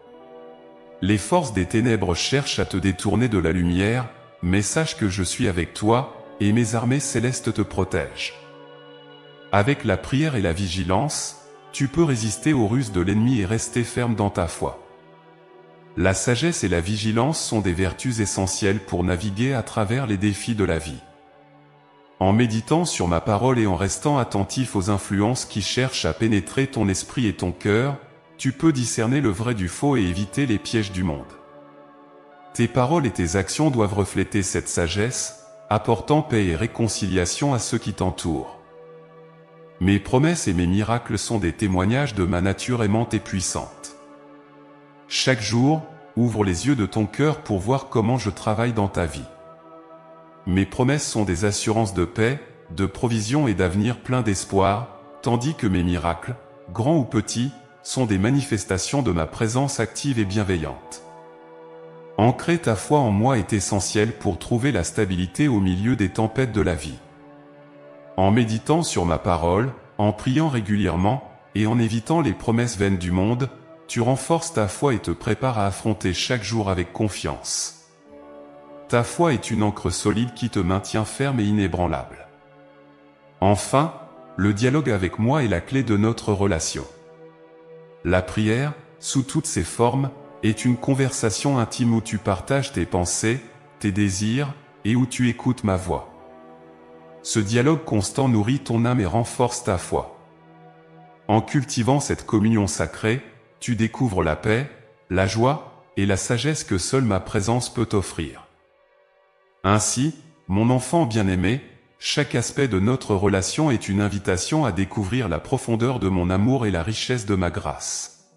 Les forces des ténèbres cherchent à te détourner de la lumière, mais sache que je suis avec toi, et mes armées célestes te protègent. Avec la prière et la vigilance, tu peux résister aux ruses de l'ennemi et rester ferme dans ta foi. La sagesse et la vigilance sont des vertus essentielles pour naviguer à travers les défis de la vie. En méditant sur ma parole et en restant attentif aux influences qui cherchent à pénétrer ton esprit et ton cœur, tu peux discerner le vrai du faux et éviter les pièges du monde. Tes paroles et tes actions doivent refléter cette sagesse, apportant paix et réconciliation à ceux qui t'entourent. Mes promesses et mes miracles sont des témoignages de ma nature aimante et puissante. Chaque jour, ouvre les yeux de ton cœur pour voir comment je travaille dans ta vie. Mes promesses sont des assurances de paix, de provision et d'avenir plein d'espoir, tandis que mes miracles, grands ou petits, sont des manifestations de ma présence active et bienveillante. Ancrer ta foi en moi est essentiel pour trouver la stabilité au milieu des tempêtes de la vie. En méditant sur ma parole, en priant régulièrement, et en évitant les promesses vaines du monde, tu renforces ta foi et te prépares à affronter chaque jour avec confiance. Ta foi est une ancre solide qui te maintient ferme et inébranlable. Enfin, le dialogue avec moi est la clé de notre relation. La prière, sous toutes ses formes, est une conversation intime où tu partages tes pensées, tes désirs, et où tu écoutes ma voix. Ce dialogue constant nourrit ton âme et renforce ta foi. En cultivant cette communion sacrée, tu découvres la paix, la joie et la sagesse que seule ma présence peut t'offrir. Ainsi, mon enfant bien-aimé, chaque aspect de notre relation est une invitation à découvrir la profondeur de mon amour et la richesse de ma grâce.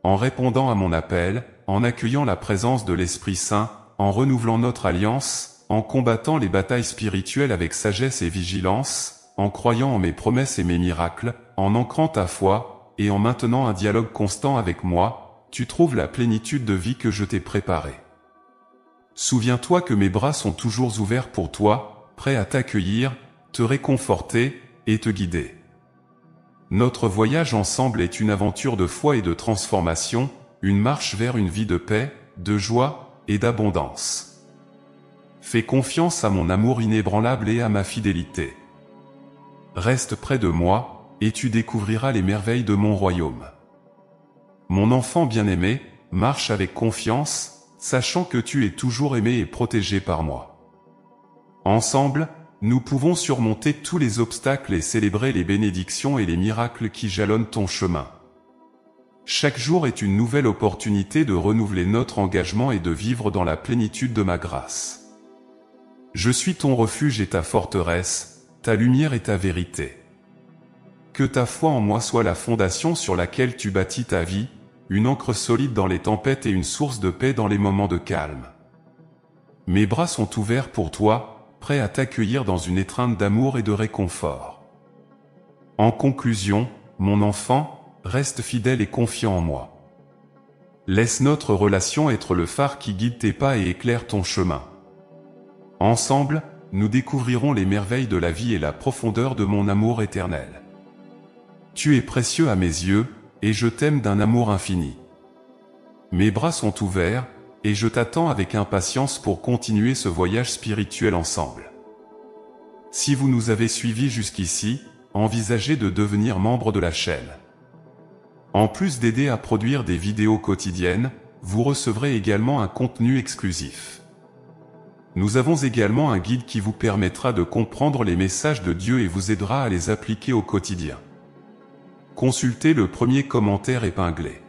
En répondant à mon appel, en accueillant la présence de l'Esprit Saint, en renouvelant notre alliance, en combattant les batailles spirituelles avec sagesse et vigilance, en croyant en mes promesses et mes miracles, en ancrant ta foi, et en maintenant un dialogue constant avec moi, tu trouves la plénitude de vie que je t'ai préparée. Souviens-toi que mes bras sont toujours ouverts pour toi, prêts à t'accueillir, te réconforter et te guider. Notre voyage ensemble est une aventure de foi et de transformation, une marche vers une vie de paix, de joie et d'abondance. Fais confiance à mon amour inébranlable et à ma fidélité. Reste près de moi, et tu découvriras les merveilles de mon royaume. Mon enfant bien-aimé, marche avec confiance, sachant que tu es toujours aimé et protégé par moi. Ensemble, nous pouvons surmonter tous les obstacles et célébrer les bénédictions et les miracles qui jalonnent ton chemin. Chaque jour est une nouvelle opportunité de renouveler notre engagement et de vivre dans la plénitude de ma grâce. Je suis ton refuge et ta forteresse, ta lumière et ta vérité. Que ta foi en moi soit la fondation sur laquelle tu bâtis ta vie, une ancre solide dans les tempêtes et une source de paix dans les moments de calme. Mes bras sont ouverts pour toi, prêts à t'accueillir dans une étreinte d'amour et de réconfort. En conclusion, mon enfant, reste fidèle et confiant en moi. Laisse notre relation être le phare qui guide tes pas et éclaire ton chemin. Ensemble, nous découvrirons les merveilles de la vie et la profondeur de mon amour éternel. Tu es précieux à mes yeux, et je t'aime d'un amour infini. Mes bras sont ouverts, et je t'attends avec impatience pour continuer ce voyage spirituel ensemble. Si vous nous avez suivis jusqu'ici, envisagez de devenir membre de la chaîne. En plus d'aider à produire des vidéos quotidiennes, vous recevrez également un contenu exclusif. Nous avons également un guide qui vous permettra de comprendre les messages de Dieu et vous aidera à les appliquer au quotidien. Consultez le premier commentaire épinglé.